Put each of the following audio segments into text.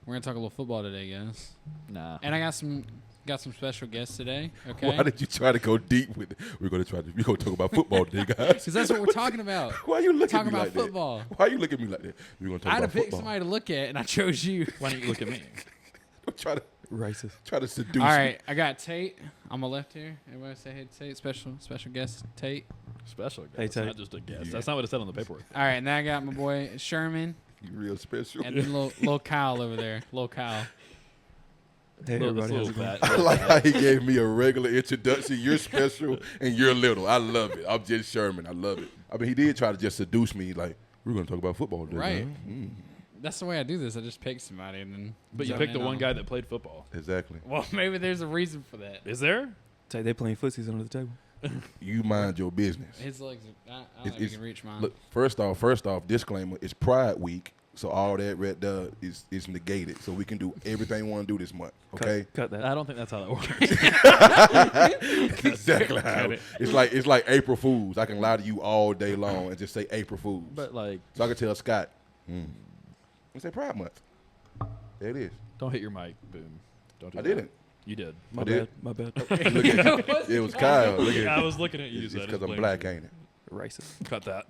We're gonna talk a little football today, guys. Nah. And I got some special guests today. Okay. Why did you try to go deep with it? We're gonna talk about football today, guys. Because that's what we're talking about. Why are you looking Talking at me about like football. that? Why are you looking at me like that? We're gonna talk I had to about pick football. somebody to look at, and I chose you. Why don't you look at me? Don't try to Racist. seduce All me. right, I got Tate on my left here. Everybody say hey, Tate. Special guest, Tate. Special guest, Hey, Tate. not just a guest. Yeah. That's not what it said on the paperwork. All right, and then I got my boy Sherman, You real special. and then little Kyle over there. Little Kyle. Hey, everybody, how's it going? I like how he gave me a regular introduction. You're special and you're little. I love it. I'm just Sherman. I love it. I mean, he did try to just seduce me. Like, we're going to talk about football today. Right. Man. That's the way I do this. I just pick somebody and then. But you zone picked the in one on guy them. that played football. Exactly. Well, maybe there's a reason for that. Is there? Say they playing footsies under the table. You mind your business. His legs. I don't It's- think he it's- can reach mine. Look, first off, disclaimer, it's Pride Week. So all that red dub is negated. So we can do everything we want to do this month. Okay? Cut that. I don't think that's how that works. Exactly how. It's like April Fools. I can lie to you all day long and just say April Fools. But like, So I can tell Scott, let's say Pride Month. There it is. don't hit your mic. Boom. Don't do I that. didn't. You did. My I bad. did. My bad. Look at it was Kyle. Look at I it. was looking at you. It's so I because just I'm blamed black, you. ain't it? Racist. Cut that.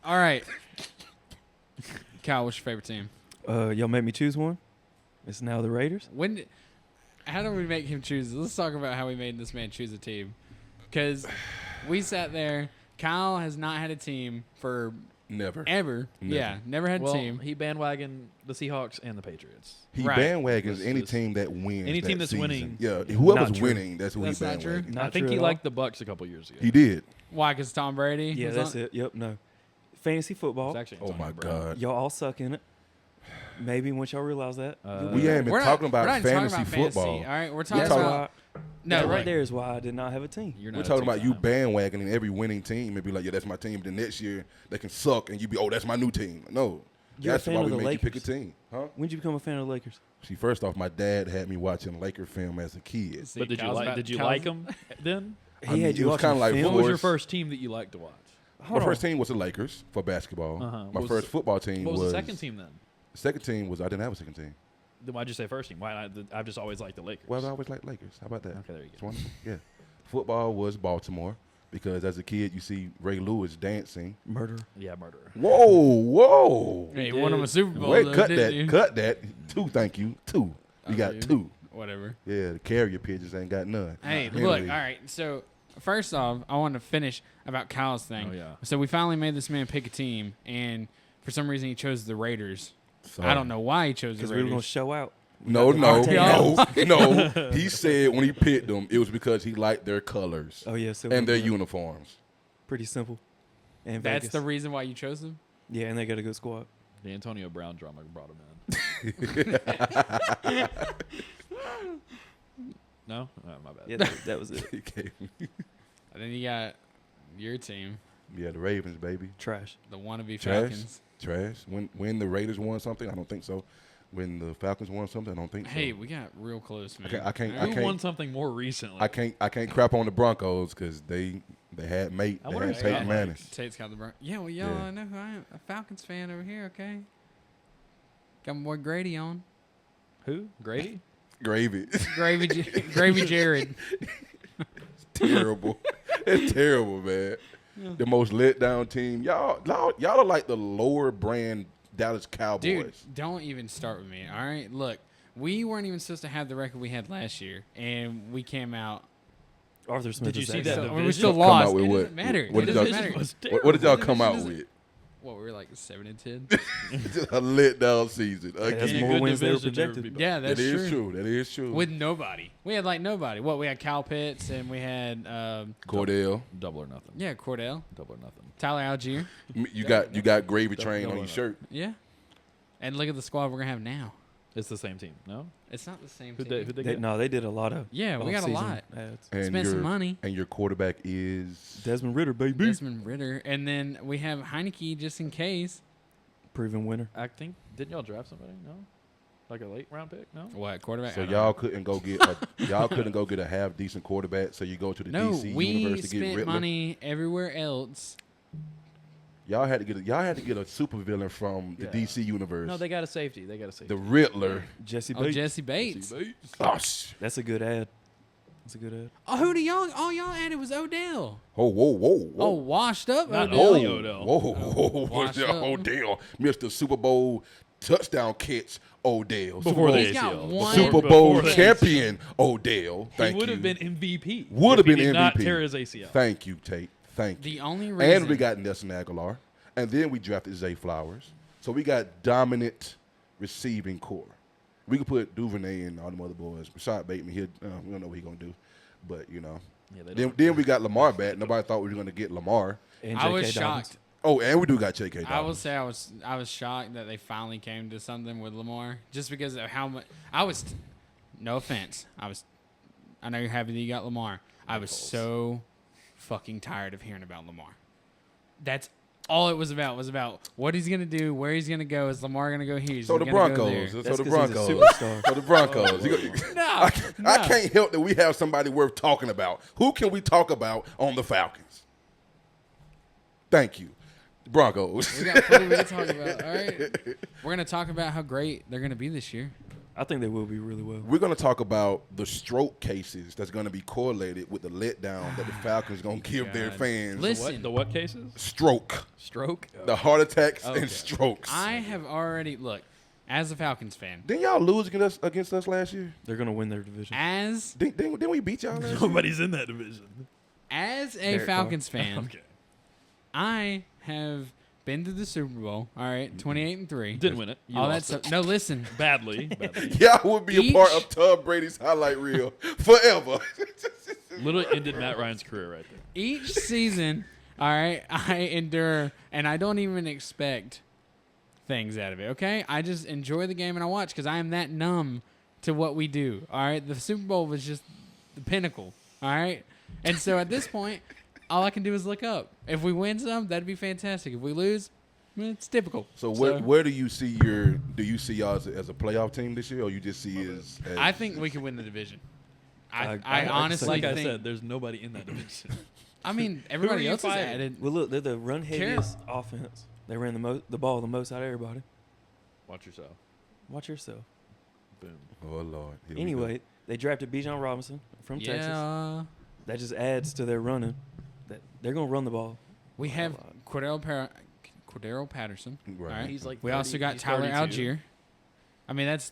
All right. Kyle, what's your favorite team? Y'all made me choose one. It's now the Raiders. How do we make him choose? Let's talk about how we made this man choose a team. Because we sat there. Kyle has not had a team for Never. ever. Never. Yeah, never had a well, team. he bandwagoned the Seahawks and the Patriots. He Right. bandwagons This any is- team that wins. any team that that's season. winning. Yeah, whoever's Not true. winning, that's who That's he not true? bandwagons. Not I think true he at liked the Bucks a couple years ago. He did. Why? Because Tom Brady? Yeah, was that's on- it. Yep. No. Fantasy football. It's actually Oh Antonio my Brown. God. Y'all all suck in it. Maybe once y'all realize that. We ain't been We're not- talking we're about not even talking fantasy about football. Fantasy, all right, we're talking That's talking about no, that right like, there is why I did not have a team. You're We're not talking about you two-time. bandwagoning every winning team and be like, yeah, that's my team. Then next year they can suck and you be, oh, that's my new team. No, You're a that's fan why of we the make you pick a Lakers? team, huh? When did you become a fan of the Lakers? See, first off, my dad had me watching Laker film as a kid. See, But did you Kyle's like? about- Did you Kyle's- like them then? I mean, had you it was watching kinda like film? What was your Force- first team that you liked to watch? My first team was the Lakers for basketball. Uh-huh. My What was first the- football team What was the second team then? Second team was I didn't have a second team. Then why'd you say first team? Why not? I've just always liked the Lakers. Well, I always liked Lakers. How about that? Okay, there you It's go. wonderful. Yeah. Football was Baltimore because as a kid you see Ray Lewis dancing. Murder. Yeah, murderer. Whoa. Hey, won him a Super Bowl. Wait, though, cut didn't that. you? Cut that. Two, thank you. Two. You Oh, got dude. two. Whatever. Yeah, the carrier pigeons ain't got none. Hey, Anyway. look. All right. So first off, I want to finish about Kyle's thing. Oh, yeah. So we finally made this man pick a team, and for some reason he chose the Raiders. Sorry. I don't know why he chose the Because we were Raiders. going to show out. No. Artell. No. He said when he picked them, it was because he liked their colors Oh, yeah. So and their uniforms. Pretty simple. And That's Vegas. the reason why you chose them. Yeah, and they got a good squad. The Antonio Brown drama brought him in. No, my bad. Yeah, that was it. He gave me- And then you got your team, yeah, the Ravens, baby. Trash. the wannabe Trash. Falcons. Trash. When the Raiders won something, I don't think so. When the Falcons won something, I don't think so. Hey, we got real close, man. I can't. All Who right? won something more recently? I can't crap on the Broncos because they had mate. I They wonder had if Peyton Scott Manning. likes- Tate's got the Broncos. Yeah, well, y'all Yeah. know who I am. A Falcons fan over here, okay? Got my boy Grady on. Who? Grady? Gravy. Gravy Jared. Terrible. It's terrible, man. The most let down team. Y'all are like the lower brand Dallas Cowboys. Dude, don't even start with me, all right? Look, we weren't even supposed to have the record we had last year, and we came out. Arthur Smith. Did you is see excellent. that I mean, we division? still Come out lost. with It what? doesn't matter. What It did doesn't y'all- matter. was What did y'all The come division out isn't- with? What, we were like 7-10? Just a let down season. that's Again. In a more good wins they were division, there would projected. be Yeah, That that's is true. true. That is true. With nobody. We had like nobody. What, we had Cal Pitts, and we had, Cordell, Double or nothing. yeah, Cordell, Double or nothing. Tyler Algier. you got Gravy Train on no, your no. shirt. Yeah. And look at the squad we're going to have now. It's the same team. No. It's not the same Who'd team. they They, get? no, they did a lot of. Yeah, we got a off-season lot. ads. And Spent some your- money. And your quarterback is Desmond Ritter, baby. Desmond Ritter. And then we have Heineke just in case. Proven winner. I think didn't y'all draft somebody? No. Like a late round pick? No. What quarterback? So I don't y'all know. couldn't go get a half decent quarterback. So you go to the No, DC we universe to get spent Riddler. money everywhere else. Y'all had to get a supervillain from the Yeah. DC universe. No, they got a safety. They got a safety. the Riddler. Jesse Oh, Bates. Jesse Bates. Oh, That's a good ad. That's a good ad. Oh, who do y'all? All y'all added was Odell. whoa, whoa. Oh, washed up Not Odell. only Odell. Whoa, washed up. Odell, Mr. Super Bowl touchdown catch, Odell. Before the He's got ACL. one- Super Before Bowl the champion, Odell. He Thank would you. have been MVP. Would have if he been did not MVP. tear his ACL. Thank you, Tate. Thank you. The only reason. And we got Nelson Aguilar. And then we drafted Zay Flowers. So we got dominant receiving core. We could put Duvernay and all them other boys. Rashad Bateman, we don't know what he's going to do. But, you know. Yeah, they don't. Then we got Lamar back. Nobody thought we were going to get Lamar. And I was J.K. Dobbins. shocked. Oh, and we do got J.K. Dobbins. I will say I was shocked that they finally came to something with Lamar, just because of how much no offense, I know you're happy that you got Lamar. I was so fucking tired of hearing about Lamar. That's all it was about what he's gonna do, where he's gonna go. Is Lamar gonna go here? Is So he the gonna go Broncos. there? So That's the 'cause he's a Broncos. superstar. So the Broncos. No, I can't help that we have somebody worth talking about. Who can we talk about on the Falcons? Thank you. Broncos. We got plenty to talk about. All right, we're gonna talk about how great they're gonna be this year. I think they will be really well. We're going to talk about the stroke cases that's going to be correlated with the letdown that the Falcons going to give their God. fans. Listen, The what cases? Stroke. Stroke? The heart attacks Okay. and strokes. I have already as a Falcons fan, Didn't y'all lose against us last year? They're going to win their division. as Didn't we beat y'all last year? Nobody's in that division. as a Derek Falcons fan, Okay. I have been to the Super Bowl. All right, 28-3. Didn't win it. You All that lost stuff. it. No, listen. Badly. Y'all would be a part Each- of Tom Brady's highlight reel forever. Literally ended Matt Ryan's career right there. Each season, all right, I endure, and I don't even expect things out of it. Okay, I just enjoy the game and I watch because I am that numb to what we do. All right, the Super Bowl was just the pinnacle. All right, and so at this point, all I can do is look up. If we win some, that'd be fantastic. If we lose, it's typical. So where do you see y'all as a playoff team this year, or you just see as I think we can win the division. I I honestly Like I think. said, there's nobody in that division. I mean, everybody you else is fighting? added. Well, look, they're the run heaviest offense. They ran the ball the most out of everybody. Watch yourself. Watch yourself. Boom. oh Lord. Here we go. Anyway, they drafted Bijan Robinson from Texas. Yeah, That just adds to their running. That they're going to run the ball. we have Cordero Patterson. Right. All right. He's like We 30 also got he's Tyler 32. Algier. I mean, that's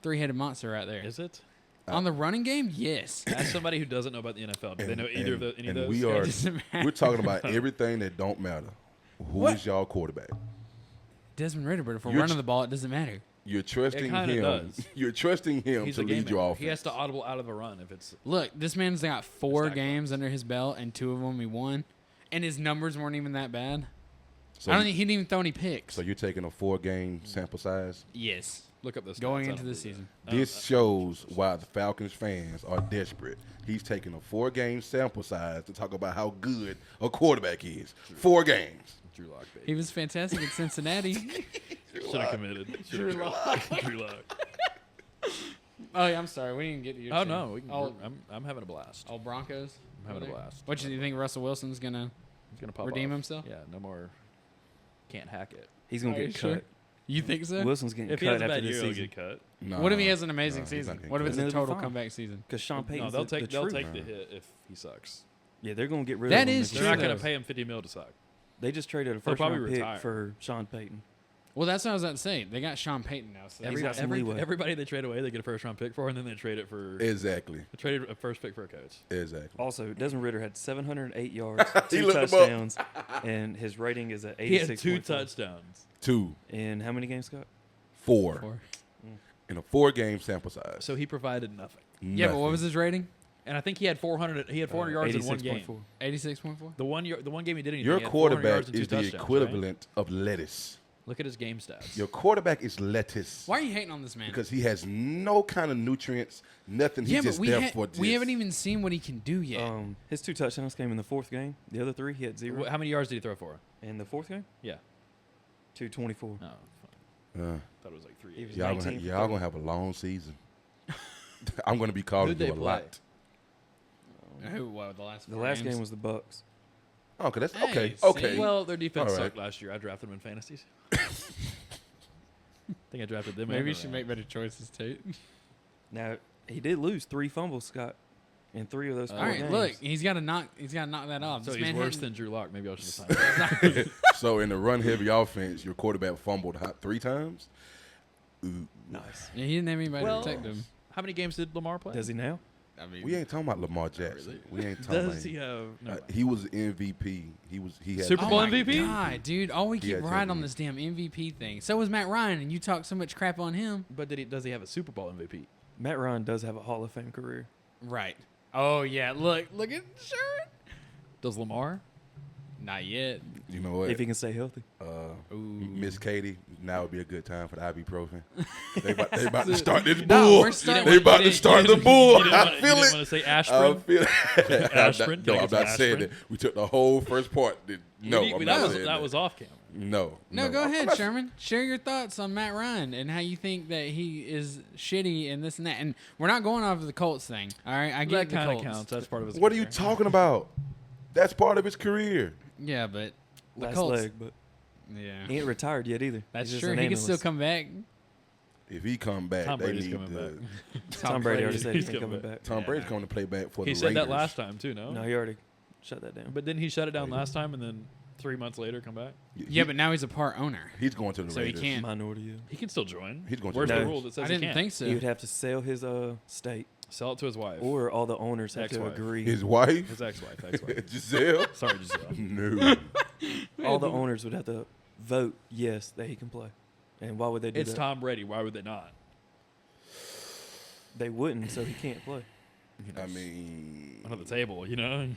three-headed monster right there. Is it? On the running game, yes. As somebody who doesn't know about the NFL, do they know either of the, any of and those? we It are doesn't matter. we're talking about everything that don't matter. Who What? is y'all quarterback? Desmond Ritter, but if we're You're running the ball, it doesn't matter. You're trusting kinda him. does. You're trusting him He's to a game lead your manager. offense. He has to audible out of a run if it's. Look, this man's got 4 Stacked games up. under his belt, and 2 of them he won. And his numbers weren't even that bad. So, I don't think he didn't even throw any picks. so you're taking a 4-game sample size. Yes. Look up this. Going into the season. This shows why the Falcons fans are desperate. He's taking a 4-game sample size to talk about how good a quarterback is. 4 games. Drew Lock, baby. He was fantastic in Cincinnati. Should have committed. Drew Lock. Drew Lock. Oh, yeah, I'm sorry. We didn't get to your Oh team. no, we can, Oh, I'm having a blast. oh, Broncos. I'm having a over there? blast. What do you think Russell Wilson's going to He's gonna pop redeem off. himself? Yeah, no more. Can't hack it. He's going Are to you get sure? cut. You think so? Wilson's getting If he has cut a after bad this year, he'll season. get cut. No, What if he has an amazing he's not season? getting What if cut. it's Then a it'll be total fine. comeback season? Because Sean No, Payton's they'll the take they'll truth. take the hit if he sucks. Yeah, they're going to get rid That of him. is They're true, not gonna though. pay him $50 million to suck. They just traded a They'll first round probably pick retire. for Sean Payton. Well, that's what I was about to say. They got Sean Payton now. So He's got some leeway. Everybody they trade away, they get a first round pick for, and then they trade it for. Exactly. They traded a first pick for a coach. Exactly. Also, Desmond Ritter had 708 yards, He 2 looked him up. touchdowns, and his rating is at 86.4. He had 2 touchdowns. 2, In how many games, Scott? 4 Four. in a 4-game sample size. So he provided nothing. Yeah, but what was his rating? And I think he had 400. He had 400 yards in one game. 86.4. 86.4? The one game he did anything. Your he had 400 quarterback yards and 2 is the touchdowns, right? equivalent of lettuce. Look at his game stats. Your quarterback is lettuce. Why are you hating on this man? Because he has no kind of nutrients, nothing. He's yeah, but just there for we haven't even seen what he can do yet. His 2 touchdowns came in the 4th game. The other 3, he had 0. How many yards did he throw for? In the 4th game, Yeah. 224. No. Thought it was like 3. He was Y'all 19 for y'all 30. gonna have a long season. I'm gonna be calling Who'd you they a play? lot. Who? What? The last. The four last games? game was the Bucks. Okay, that's Hey, okay. see? Okay. Well, their defense All right. sucked last year. I drafted them in fantasies. I think I drafted them. Maybe and you the should make Rams. better choices, Tate. Now he did lose 3 fumbles, Scott, in 3 of those 4 All right, games. look, he's got to knock that off. So This he's man worse hadn't- than Drew Lock. Maybe I should have signed him. So in the run-heavy offense, your quarterback fumbled 3 times. Ooh. Nice. Yeah, he didn't have anybody Well, to protect him. How many games did Lamar play? Does he now? I mean, We ain't talking about Lamar Jackson. We ain't talking about Does he him. have? Never mind. He was MVP. He had Super oh Bowl my MVP? God, dude, all we He keep had riding on champion. this damn MVP thing. So was Matt Ryan, and you talk so much crap on him. But does he have a Super Bowl MVP? Matt Ryan does have a Hall of Fame career. Right. Oh yeah, look at Sherman. Does Lamar? Not yet. You know what? If he can stay healthy. Ooh. Miss Katie, now would be a good time for the ibuprofen. they about to start this No, bull. we're starting- They about to start the bull. You I didn't feel want it. to say I aspirin? feel it. Aspirin? Can I No, get I'm some not saying aspirin? that. We took the whole first part. No, I'm not saying that was off camera. No. No, go I'm ahead, not- Sherman. Share your thoughts on Matt Ryan and how you think that he is shitty and this and that. And we're not going off of the Colts thing. All right, I get That the kind of Colts. counts. That's part of his What are you career. talking about? That's part of his career. Yeah, but the Last Colts. leg, but Yeah, he ain't retired yet either. that's He's just true. an He can still analyst. come back. If he come back, Tom they Brady's need coming to. back. Tom Brady already said He's he's coming coming back. Tom Yeah, Brady's no. coming to play back for He the said Raiders. that last time too, no? No, he already shut that down. But didn't he shut it down Raiders. last time and then 3 months later come back? Yeah, but now he's a part owner. he's going to the So he Raiders. can't. Minority. Yeah. He can still join. He's going to Where's the the Raiders. rule that says I he didn't can't? think so. He would have to sell his state, Sell it to his wife. or all the owners have to Ex-wife. agree. His wife, His ex-wife. Giselle. Sorry, Giselle. No. all the owners would have to vote yes that he can play. And why would they do It's that? Tom Brady. Why would they not? They wouldn't, so he can't play. You know, I mean, under the table, you know.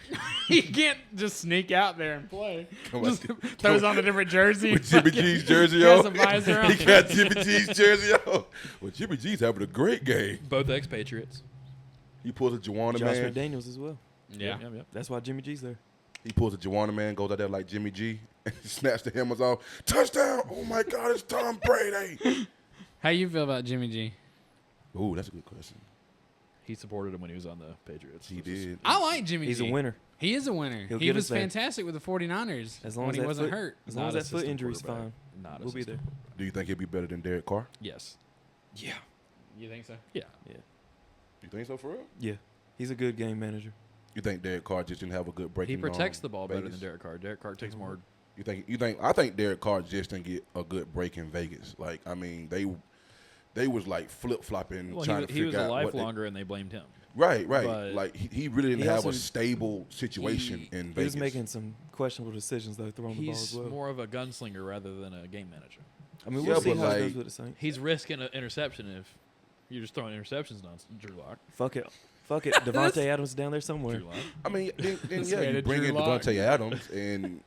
He can't just sneak out there and play. Come on. Just throws on a different jersey. with Jimmy G's jersey He has on. a visor on. He got Jimmy G's jersey on. Well, Jimmy G's having a great game. Both expatriates. He pulls a Juwanna Josh man. McDaniels as well. Yeah. Yep. That's why Jimmy G's there. He pulls a Juwanna man, goes out there like Jimmy G, and snaps the helmets off. Touchdown! Oh my God, it's Tom Brady. How you feel about Jimmy G? Ooh, that's a good question. He supported him when he was on the Patriots. He which is- did. I like Jimmy He's G. a winner. He is a winner. He'll He get was us there. fantastic with the 49ers As long when as he that wasn't foot- hurt. As long as Not that foot assistant injury's quarterback. fine, Not we'll be there. assistant. Do you think he'll be better than Derek Carr? Yes. Yeah. You think so? Yeah. You think so for real? Yeah. He's a good game manager. You think Derek Carr just didn't have a good breaking? He protects the ball better Vegas? than Derek Carr. Derek Carr takes more. You think? I think Derek Carr just didn't get a good break in Vegas. Like, I mean, they was like flip flopping, Well, trying he to figure was a out life what they- longer, and they blamed him. Right. But Like he really didn't he have also- a stable situation in He Vegas. was making some questionable decisions though, throwing the ball He's as well. more of a gunslinger rather than a game manager. I mean, Yeah, we'll see but how it like- goes with the Saints. He's risking an interception if you're just throwing interceptions on Drew Lock. Fuck it. Devontae Adams is down there somewhere. Drew Lock. I mean, then This yeah, man you had bring Drew in Lock. Devontae Adams, and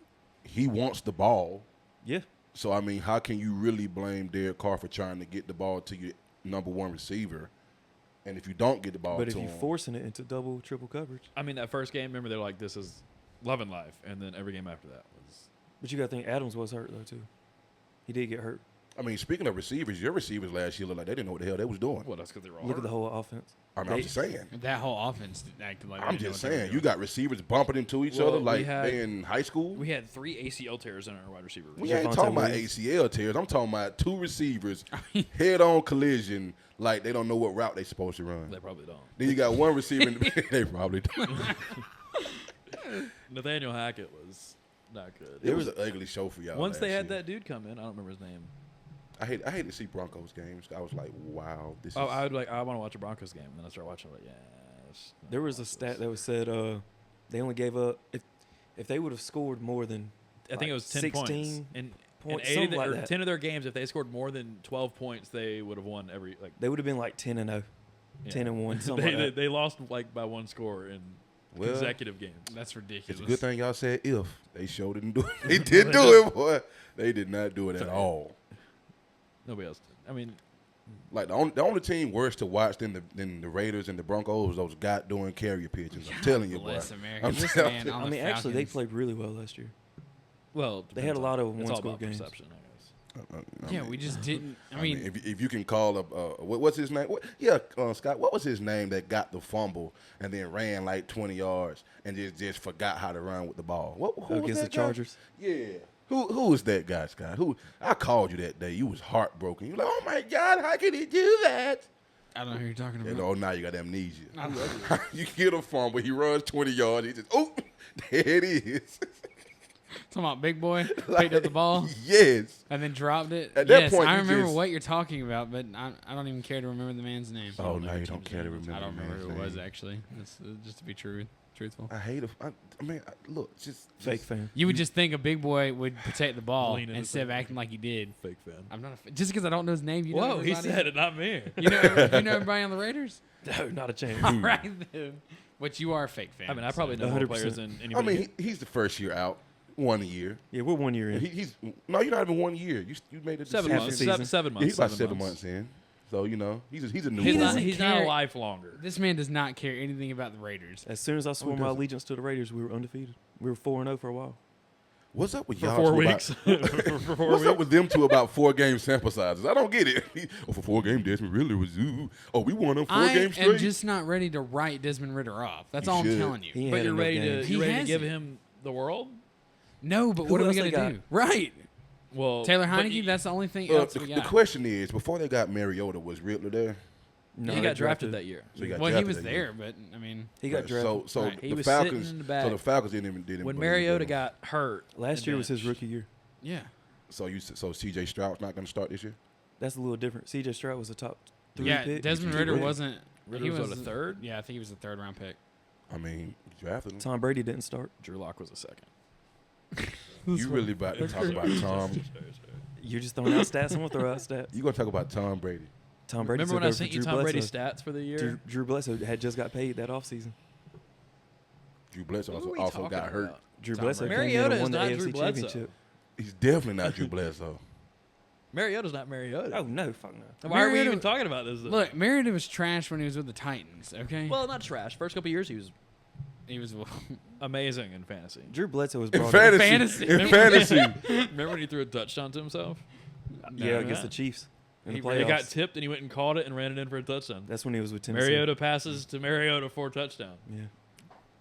he wants the ball. Yeah. So I mean, how can you really blame Derek Carr for trying to get the ball to your number one receiver? And if you don't get the ball But to if you're him, forcing it into double, triple coverage. I mean, that first game, remember they're like, "This is love and life," and then every game after that was. But you got to think Adams was hurt though too. He did get hurt. I mean, speaking of receivers, your receivers last year looked like they didn't know what the hell they was doing. Well, that's because they were all Look at hurt. the whole offense. I mean, They- I'm just saying. That whole offense acted like. I'm they didn't just know what they were saying. You doing. got receivers bumping into each Well, other we like had- they in high school. We had 3 ACL tears in our wide receiver. room. We ain't Javonte talking about Williams. ACL tears. I'm talking about two receivers head-on collision, like they don't know what route they supposed to run. They probably don't. Then you got one receiver. They probably don't. Nathaniel Hackett was not good. It was an ugly show for y'all. Once they last had year. that dude come in, I don't remember his name. I hate to see Broncos games. I was like, wow, this Oh, is. I want to watch a Broncos game, and then I start watching. Like, yeah. There was a stat that was said they only gave up if they would have scored more than I think it was 10 16 points. And points, 8 of something the, like or that. 10 of their games, if they scored more than 12 points, they would have won every like. They would have been like 10-0, Yeah. 10-1, something they, like that. they lost like by 1 score in Well, consecutive games. That's ridiculous. It's a good thing y'all said if. They sure didn't do it. They did do it, boy. They did not do it at all. Nobody else did. I mean, Like the only team worse to watch than the Raiders and the Broncos was those God doing carrier pigeons. I'm telling you, boy. Bless America. I'm This telling man you. on I the mean, actually, they Falcons. played really well last year. well, They had a lot of it's all one-score about games. perception, I guess. Yeah, we just didn't. I mean, if you can call up, what's his name? Scott. What was his name that got the fumble and then ran like 20 yards and just forgot how to run with the ball? Who was Against that the guy? Chargers. Yeah. Who was that guy, Scott? Who I called you that day? You was heartbroken. You like, oh my God, how can he do that? I don't know who you're talking about. Oh, now you got amnesia. You get a fumble, he runs 20 yards, he just, oh, there it is. Talking about big boy picked up the ball Yes. and then dropped it. At that yes, point, I you remember just- what you're talking about, but I don't even care to remember the man's name. Oh, now you don't care to remember. I don't remember the who it man's was name. actually. That's just to be truthful. I hate it. I mean, look, just Fake fan. You would just think a big boy would protect the ball Lean into instead of something. acting like he did. Fake fan. I'm not just because I don't know his name. You know Whoa, he everybody? said it, not me. You know everybody on the Raiders. No, not a chance. All right then. But you are a fake fan. I mean, I probably know more 100%. players than I anybody. mean, he's the first year out, 1 year. Yeah, we're 1 year in. He's no, you're not even 1 year. You made it 7 half months. the season. 7 Yeah, months. he's about 7 months in. So he's a new. He He's doesn't not, he's not care. a life longer. This man does not care anything about the Raiders. As soon as I swore my doesn't? allegiance to the Raiders, we were undefeated. We were 4-0 for a while. What's up with For y'all? 4 two weeks. about- For 4 What's weeks. up with them two about 4-game sample sizes? I don't get it. For 4 games, Desmond Riddler was ooh. Oh, we won them 4 I games am straight. just not ready to write Desmond Ritter off. That's You all should. I'm telling you. He ain't But had you're enough ready games. to He you ready to has give it. him the world? No, but Who what are we else gonna they got? do? Right. Well, Taylor but Heineke, that's the only thing Uh, else we the got. question is, before they got Mariota, was Riddler there? No, he they got drafted that year. So he got Well, he drafted was that there, year. but I mean, He got Right, drafted. So Right. He the was sitting Falcons. in the back. So the Falcons didn't When believe Mariota him. got hurt, Last year was his benched. rookie year. yeah. So C.J. Stroud's not going to start this year. That's a little different. C.J. Stroud was a top 3 Yeah, pick. Desmond He's Ritter great. wasn't. Ritter he was what, a third? Yeah, I think he was a third round pick. I mean, you drafted him. Tom Brady didn't start. Drew Lock was a second. You really about to talk about Tom? You're just throwing out stats. I'm gonna throw out stats. You going to talk about Tom Brady? Tom Brady. Remember took when I over for sent you Drew Tom Brady's Bledsoe. stats for the year? Drew Bledsoe had just got paid that offseason. Drew Bledsoe Who are we also talking got hurt. about? Drew Tom Bledsoe Brady. came in Mariota and is won the not AFC Drew Bledsoe. championship. He's definitely not Drew Bledsoe. Mariota's not Mariota. Oh no, fuck no. Why are we Mariota- even talking about this? Then? Look, Mariota was trash when he was with the Titans. Okay. well, not trash. First couple years, he was he was. amazing in fantasy. Drew Bledsoe was In brought in. fantasy. Fantasy. In fantasy. Remember when he threw a touchdown to himself? Yeah, against the Chiefs. In the He playoffs. He got tipped and he went and caught it and ran it in for a touchdown. That's when he was with Tennessee. Mariota passes to Mariota for a touchdown. Yeah,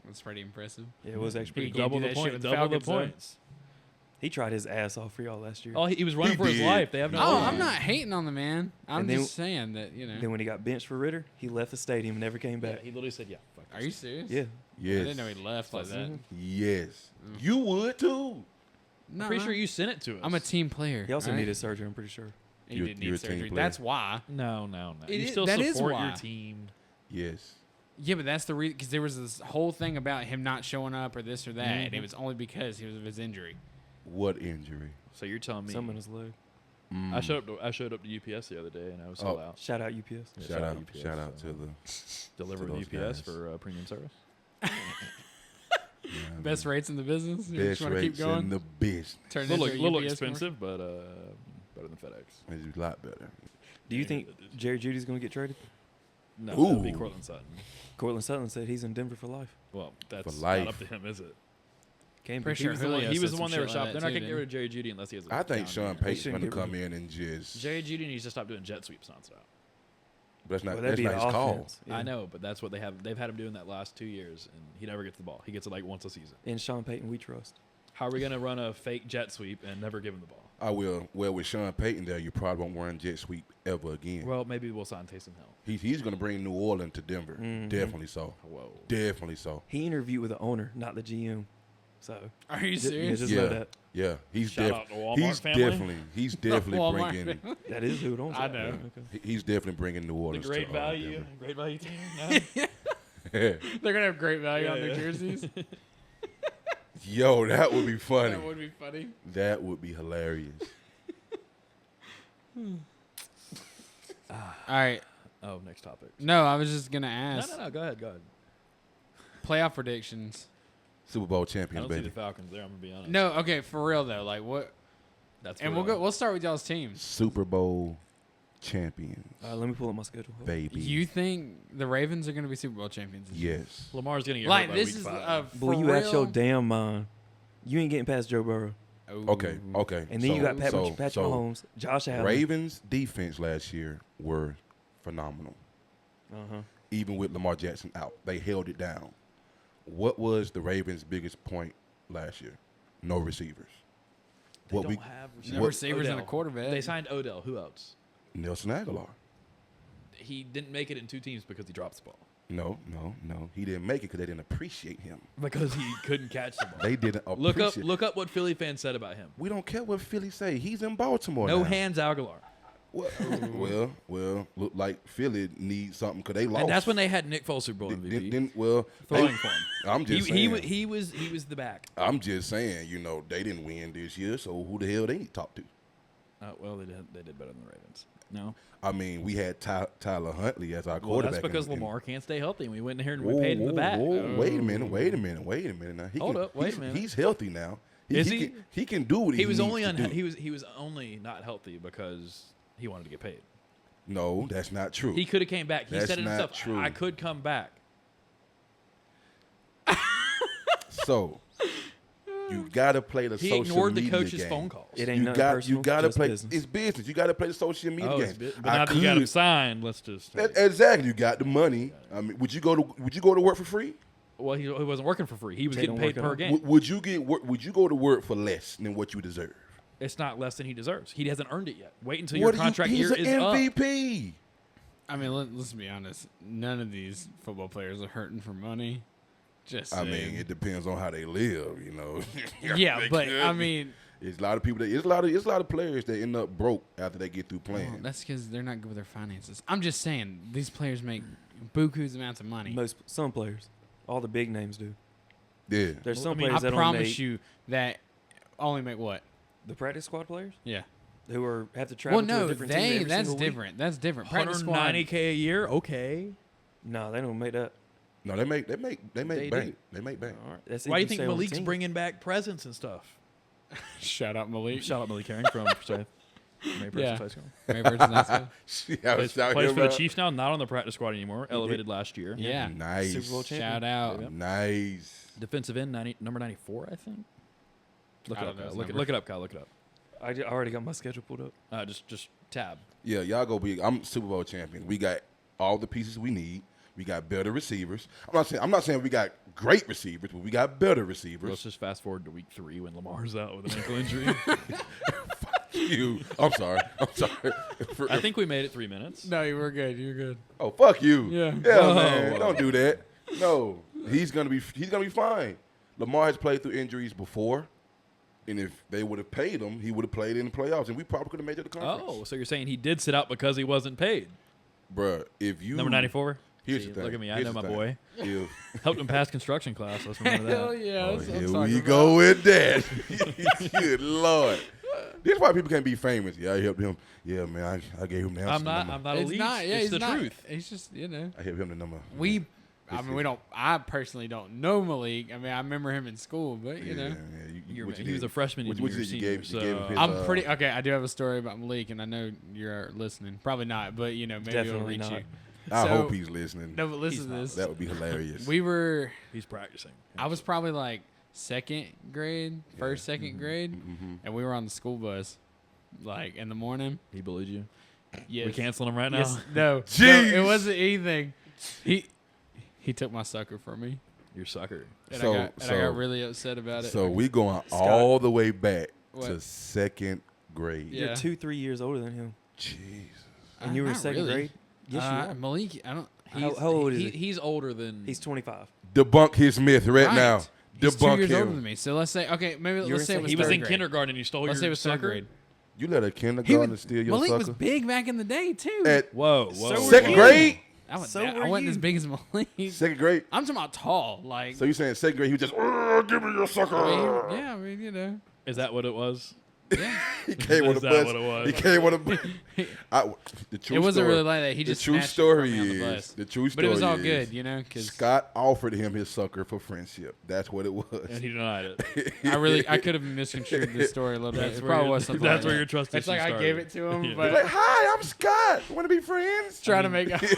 That's pretty impressive. yeah, it was actually He pretty can't good. Double do the that shit point. with the Double the Falcons, though. points. He tried his ass off for y'all last year. Oh, he was running He for his did. life. They have no. Oh, line. I'm not hating on the man. I'm And then- just saying that Then when he got benched for Ritter, he left the stadium and never came Yeah, back. he literally said, "Yeah, fuck Are this." you serious? Yeah, I Yes. didn't know he left like that. Yes. You would too. No, I'm pretty sure you sent it to us. I'm a team player. he also all right? needed surgery. I'm pretty sure. He You're- did you're need a team surgery. player. That's why. No. It You is- still that is support why. your team. Yes. Yeah, but that's the reason because there was this whole thing about him not showing up or this or that, and it was only because he was of his injury. What injury? So you're telling me? Some in his leg. Mm. I showed up to UPS the other day and I was sold out. Shout out UPS. Yeah, Shout out, UPS, shout out so to the deliver to with those UPS guys. for premium service. Best rates in the business. You best just want to keep rates going. in the business. Turn A it little, into a little UPS expensive, but better than FedEx. It's a lot better. Do you think Jerry Judy's going to get traded? No, that would be Ooh. Cortland Sutton. Cortland Sutton said he's in Denver for life. Well, that's life. not up to him, is it? Came Pretty He sure was the one, Julio he was said the one some they were shit like shopping. that They're not too, going to get didn't rid of Jerry Judy unless he has a I think down Sean year. Payton's shouldn't going to get come rid in and just. Jerry Judy needs to stop doing jet sweeps nonstop. That's not. Well, That's that'd be not an his call. offense. Yeah. I know, but that's what they have. They've had him doing that last 2 years, and he never gets the ball. He gets it like once a season. In Sean Payton, we trust. How are we going to run a fake jet sweep and never give him the ball? I will. Well, with Sean Payton there, you probably won't run jet sweep ever again. Well, maybe we'll sign Taysom Hill. He's going to bring New Orleans to Denver. Mhm. Definitely so. Whoa. Definitely so. He interviewed with the owner, not the GM. So Are you ju- yeah, serious? just Yeah. know that. Yeah, he's Shout out to Walmart he's family. definitely Walmart bringing That is who it owns. I it. know. Okay. he's definitely bringing New The Orleans great to value team. No? They're gonna have great value on Yeah, their yeah. jerseys. Yo, that would be funny. That would be funny. That would be hilarious. All right. Oh, next topic. No, I was just gonna No, ask no. Go ahead. playoff predictions. Super Bowl I champions, don't see baby. the Falcons there. I'm gonna be honest. No, okay, for real though. Like what? That's And real. we'll start with y'all's teams. Super Bowl champions, Let me pull up my schedule. Hold on. baby. You think the Ravens are gonna be Super Bowl champions? this year? Yes. Lamar's gonna get Like hurt by this week is 5. a Boy, for you out your real- damn mind. You ain't getting past Joe Burrow. Okay. And then you got Patrick Mahomes, Josh Allen. Ravens defense last year were phenomenal. Even with Lamar Jackson out, they held it down. What was the Ravens' biggest point last year? No receivers. They don't have receivers. No receivers and a quarterback. They signed Odell. Who else? Nelson Aguilar. He didn't make it in 2 teams because he dropped the ball. No. He didn't make it because they didn't appreciate him. Because he couldn't catch the ball. They didn't appreciate. Look up what Philly fans said about him. We don't care what Philly say. He's in Baltimore No now. hands Aguilar. Well, look like Philly needs something because they lost. And that's when they had Nick Foles Super Bowl MVP. Throwing for him. I'm just saying. He was the back. I'm just saying, they didn't win this year, so who the hell they need to talk to? Well, they did better than the Ravens. No. I mean, we had Tyler Huntley as our Well, quarterback. that's because Lamar can't stay healthy, and we went in here and we paid him the back. Wait a minute. Now, Wait a minute. He's healthy now. Is he? He can do what he was needs only to do. he was only not healthy because he wanted to get paid. No, that's not true. He could have came back. He That's said it not himself. true. I could come back. So you gotta play the He social ignored the media coach's game. phone calls. It ain't You nothing got personal, you gotta just play. business. It's business. You gotta play the social media game. But now that you got him signed, let's just. Exactly. You got the money. I mean, would you go to work for free? Well, he wasn't working for free. He was getting paid per game. Would you go to work for less than what you deserve? It's not less than he deserves. He hasn't earned it yet. Wait until your contract year is He's an up. MVP. I mean, let's be honest. None of these football players are hurting for money. Just I saying. mean, it depends on how they live, Yeah, but I mean, it's a lot of people. It's a lot of players that end up broke after they get through playing. well, that's because they're not good with their finances. I'm just saying these players make buku's amounts of money. Some players, all the big names do. Yeah, There's some I mean, players I that promise only make you that only make what? the practice squad players Yeah. who have to travel Well, to a no, different team every that's single different. That's different. Practice squad. $190K a year. Okay. week. No, they don't make that. no, they make They bank. do. They make bank. All right. That's Why do you if think stay on the Malik's team. bringing back presents and stuff? Shout out Malik. Shout out Malik Herring from Forsyth. Yeah. High School. Mary Bird's nice guy. Yeah, Plays for the Chiefs now, not on the practice squad anymore. Elevated last year. Yeah. Nice. Super Bowl champion. Shout out. Yeah. Nice. Defensive end, number 94, I think. Look I it don't up, know Kyle. his Look number. it up, Kyle. Look it up. I already got my schedule pulled up. Just tab. Yeah, y'all go big. I'm Super Bowl champion. We got all the pieces we need. We got better receivers. I'm not saying we got great receivers, but we got better receivers. Let's just fast forward to week 3 when Lamar's out with an ankle injury. I'm sorry. I think we made it 3 minutes. No, you were good. You were good. Oh, fuck you. Yeah. Yeah, man. Don't do that. No. He's gonna be fine. Lamar has played through injuries before. And if they would have paid him, he would have played in the playoffs, and we probably could have made it to the conference. Oh, so you're saying he did sit out because he wasn't paid? Bruh, if you Number 94? Here's See, the thing. look at me. I Here's know the my thing. boy. If, Helped him pass construction class. Let's remember Hell that. yeah. oh, that's what I'm here talking we about. go with that. Good Lord. This is why people can't be famous. Yeah, I helped him. Yeah, man, I gave him the answer. I'm not a It's leech. not. Yeah, it's he's the not. truth. He's just, I helped him the number. I personally don't know Malik. I mean, I remember him in school, but you know. He was a freshman in What your you did? You senior, gave him so- his, I'm pretty okay. I do have a story about Malik, and I know you're listening. Probably not, but you know, maybe it'll Definitely reach not. you. I So- hope he's listening. No, but listen He's to not. this. That would be hilarious. He's practicing. I was probably like second grade, second grade, and we were on the school bus, like in the morning. He bullied you. Yes. We canceling him right now? Yes. No. Jeez. No, it wasn't anything. He took my sucker from me, You're a sucker. and I got really upset about it. So we going Scott. all the way back What? to second grade. Yeah. You're 2-3 years older than him, Jesus. and you were Not second really. grade. Yes, you are. Malik, I don't. How old is he? He's older than. He's 25. Debunk his myth right now. He's 2 Debunk years older him. than me. So let's say, okay, maybe You were let's say it saying was he was third in grade. kindergarten and you stole Let's say it your was third sucker. grade. You let a He kindergarten was, steal your Malik sucker? was big back in the day too. At Whoa. So second were grade? I was So I were wasn't you. as big as Malik. Second grade? I'm talking about tall, like. So you saying second grade he was just, give me your sucker. Yeah, I mean, you know. Is that what it was? Yeah. He came on Is the that bus. what it was? He came on the bus. The true It wasn't story, really like that. He the just true snatched it story from me on the is bus. the true But story. it was all is good, you know, because Scott offered him his sucker for friendship. That's what it was. And he denied it. I could have misconstrued the story a little bit. That's It where probably your- was something that's like where that. your trust It's like issue I gave started. it to him, Yeah. He's but like, "Hi, I'm Scott. Want to be friends?" trying to make out. But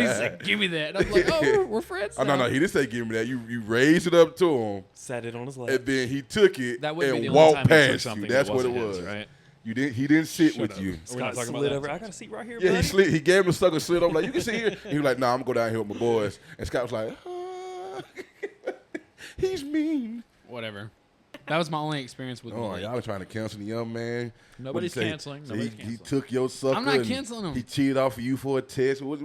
he said, "Give me that." And I'm like, "Oh, we're friends." Oh, no, now." he didn't say give me that. You raised it up to him, Sat it on his lap. and then he took it That would be and the only walked time he took past something you. That's that what it wasn't was. his, right? You didn't. He didn't sit Shut with up. you. We're not Scott talking about slid that. over. I got a seat right here, Yeah, buddy. he gave him the sucker, slid over like, "You can sit here." And he was like, "Nah, I'm gonna go down here with my boys." And Scott was like, "He's mean." Whatever. That was my only experience with. Oh, Malik. y'all are trying to cancel the young man. Nobody's What'd he say? canceling. So Nobody's he canceling. took your sucker. I'm not and canceling him. He cheated off of you for a test. Oh,